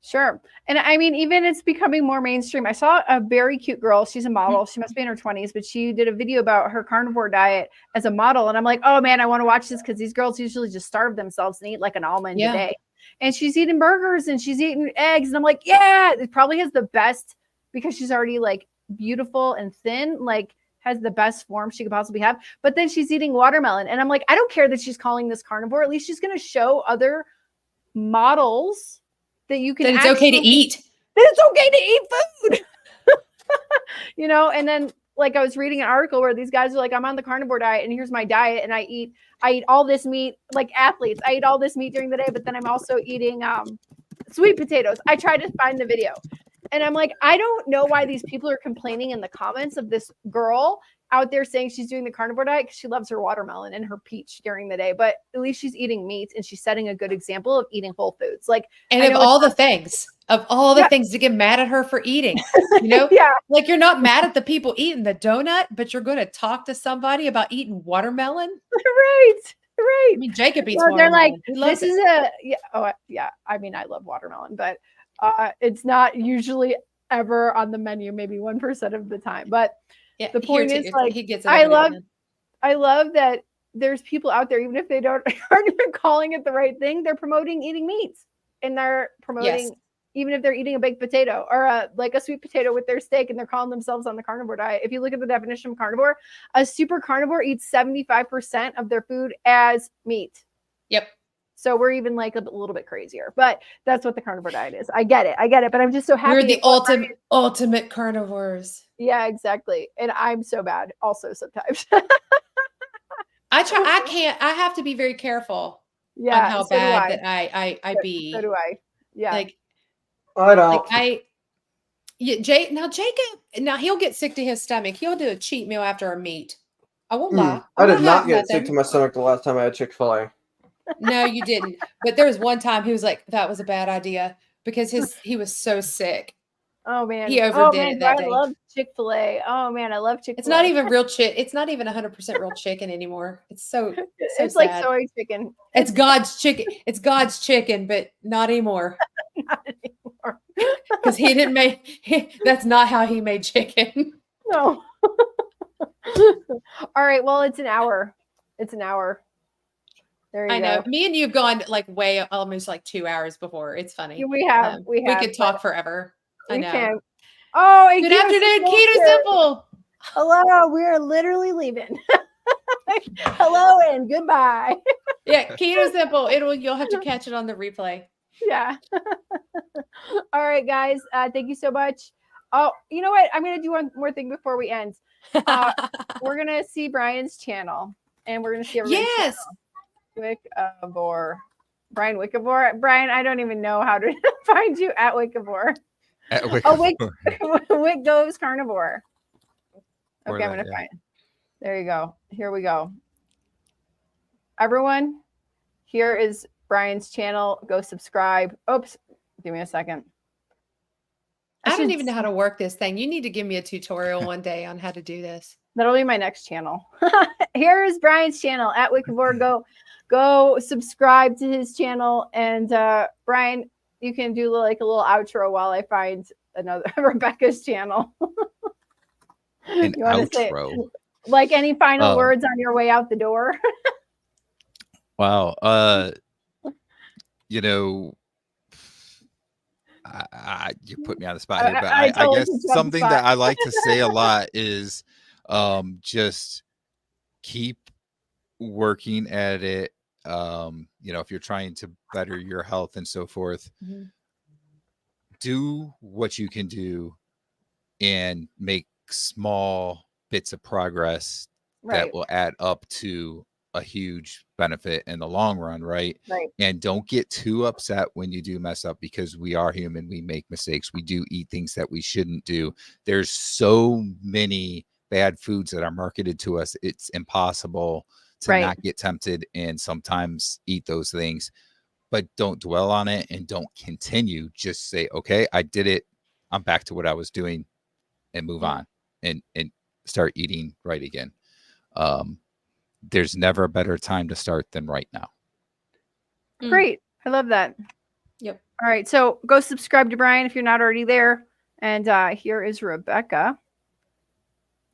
Sure. And I mean, even it's becoming more mainstream. I saw a very cute girl. She's a model. She must be in her 20s, but she did a video about her carnivore diet as a model. And I'm like, oh man, I want to watch this because these girls usually just starve themselves and eat like an almond a day. And she's eating burgers and she's eating eggs. And I'm like, yeah, it probably has the best, because she's already like beautiful and thin, like has the best form she could possibly have. But then she's eating watermelon. And I'm like, I don't care that she's calling this carnivore. At least she's going to show other models that you can, that it's okay to eat. That it's okay to eat food. You know, and then like I was reading an article where these guys are like, I'm on the carnivore diet and here's my diet, and I eat all this meat, like athletes. I eat all this meat during the day, but then I'm also eating sweet potatoes. I tried to find the video. And I'm like, I don't know why these people are complaining in the comments of this girl out there saying she's doing the carnivore diet because she loves her watermelon and her peach during the day. But at least she's eating meat and she's setting a good example of eating whole foods. Like, and of all the things to get mad at her for eating, you know, like you're not mad at the people eating the donut, but you're going to talk to somebody about eating watermelon. Right. I mean, Jacob eats watermelon. They're like, this is I mean, I love watermelon, but it's not usually ever on the menu, maybe 1% of the time. But the point is, like, he gets it. I love that there's people out there, even if they aren't even calling it the right thing, they're promoting eating meats, and they're promoting, even if they're eating a baked potato or like a sweet potato with their steak, and they're calling themselves on the carnivore diet. If you look at the definition of carnivore, a super carnivore eats 75% of their food as meat. Yep. So we're even like a little bit crazier, but that's what the carnivore diet is. I get it. But I'm just so happy. We're the ultimate carnivores. Yeah, exactly. And I'm so bad also sometimes. I have to be very careful on how bad that I be. So do I. Yeah. Like, I don't. Jacob, he'll get sick to his stomach. He'll do a cheat meal after a meat. I won't lie. I did not get sick to my stomach the last time I had Chick-fil-A. No, you didn't. But there was one time he was like, that was a bad idea, because he was so sick. Oh man. He Oh overdid man, it that I day. love Chick-fil-A. Oh man, I love Chick-fil-A. It's not even real it's not even 100% real chicken anymore. It's so It's like sad. soy chicken. It's God's chicken. It's God's chicken, but not anymore. Not anymore. Because he didn't make that's not how he made chicken. No. All right. Well, it's an hour. It's an hour. There you I go. know. Me and you've gone like way almost like 2 hours before. It's funny. Yeah, we have. We We could talk forever. I We know. can. Oh, and Good Keto afternoon, Simple's Keto here. Simple. Hello. We are literally leaving. Hello and goodbye. Yeah, Keto Simple. You'll have to catch it on the replay. Yeah. All right, guys. Thank you so much. Oh, you know what? I'm going to do one more thing before we end. We're going to see Brian's channel, and we're going to see everybody's Yes. channel. Wickavore. Brian Wickavore. Brian, I don't even know how to find you at Wickavore. At Wick goes Carnivore. Or Okay, I'm that, going to yeah. find it. There you go. Here we go. Everyone, here is Brian's channel. Go subscribe. Oops. Give me a second. I don't even know how to work this thing. You need to give me a tutorial one day on how to do this. That'll be my next channel. Here is Brian's channel at Wikivore. Go subscribe to his channel. And Brian, you can do like a little outro while I find another Rebecca's channel. An You wanna say- outro. Like any final words on your way out the door? Wow. You know, you put me on the spot here, but I I totally guess put you on the something spot. that I like to say a lot is just keep working at it. If you're trying to better your health and so forth, Mhm. do what you can do and make small bits of progress Right. that will add up to a huge benefit in the long run, right? Right. And don't get too upset when you do mess up, because we are human. We make mistakes. We do eat things that we shouldn't do. There's so many bad foods that are marketed to us. It's impossible to Right. not get tempted and sometimes eat those things, but don't dwell on it and don't continue. Just say, okay, I did it. I'm back to what I was doing, and move on and start eating right again. There's never a better time to start than right now. Great. I love that. Yep. All right. So go subscribe to Brian if you're not already there. And here is Rebecca.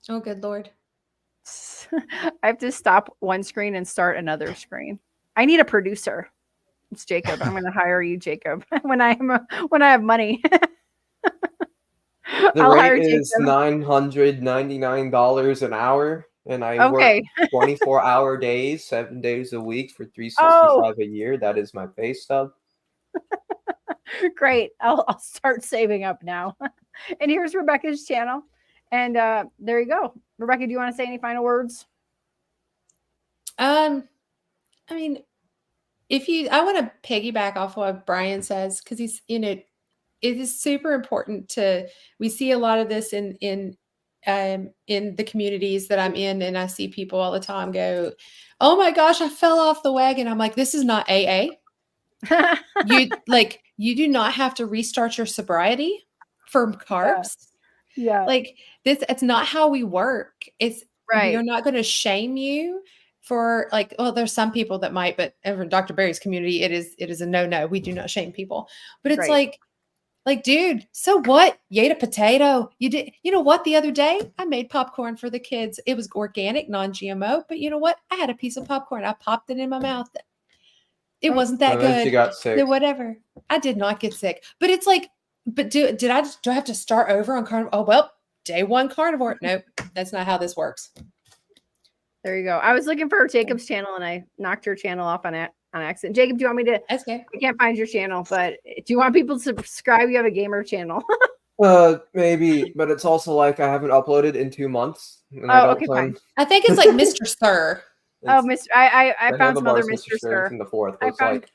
Oh, good Lord. I have to stop one screen and start another screen. I need a producer. It's Jacob. I'm going to hire you, Jacob, when I have money. The I'll hire rate is Jacob. $999 an hour, and I Okay. work 24-hour days, 7 days a week for $365 a year. That is my pay stub. Great. I'll start saving up now. And here's Rebecca's channel. And there you go. Rebecca, do you want to say any final words? I mean, I want to piggyback off what Brian says, because he's, it is super important we see a lot of this in the communities that I'm in, and I see people all the time go, oh my gosh, I fell off the wagon. I'm like, this is not AA. You do not have to restart your sobriety for carbs. Yeah. Like it's not how we work. It's Right. We're not going to shame you for there's some people that might, but in Dr. Barry's community, it is a no. We do not shame people. But it's Right. like, dude, so what? You ate a potato. You did. You know what? The other day, I made popcorn for the kids. It was organic, non-GMO. But you know what? I had a piece of popcorn. I popped it in my mouth. It wasn't that And then good. she got sick. So whatever. I did not get sick. But it's like, do I have to start over on carnivore? Oh well, day one carnivore. Nope, that's not how this works. There you go. I was looking for Jacob's channel and I knocked your channel off on accident. Jacob, do you want me to? That's okay. I can't find your channel, but do you want people to subscribe? You have a gamer channel. Maybe, but it's also like I haven't uploaded in 2 months. And Oh, okay, fine. I think it's like Mr. Sir. Oh, Mr. I the found some other handlebars, Mr. Sir. Sturrington the fourth. I It's found- like,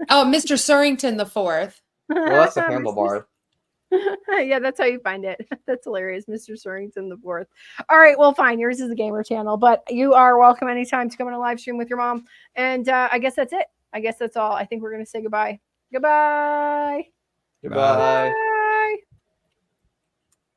Oh, Mr. Surrington the fourth. well, that's the handlebar. Yeah, that's how you find it. That's hilarious. Mr. Swearington the fourth. All right, well, fine. Yours is a gamer channel, but you are welcome anytime to come on a live stream with your mom. And I guess that's it. I guess that's all. I think we're going to say goodbye. Goodbye. Goodbye.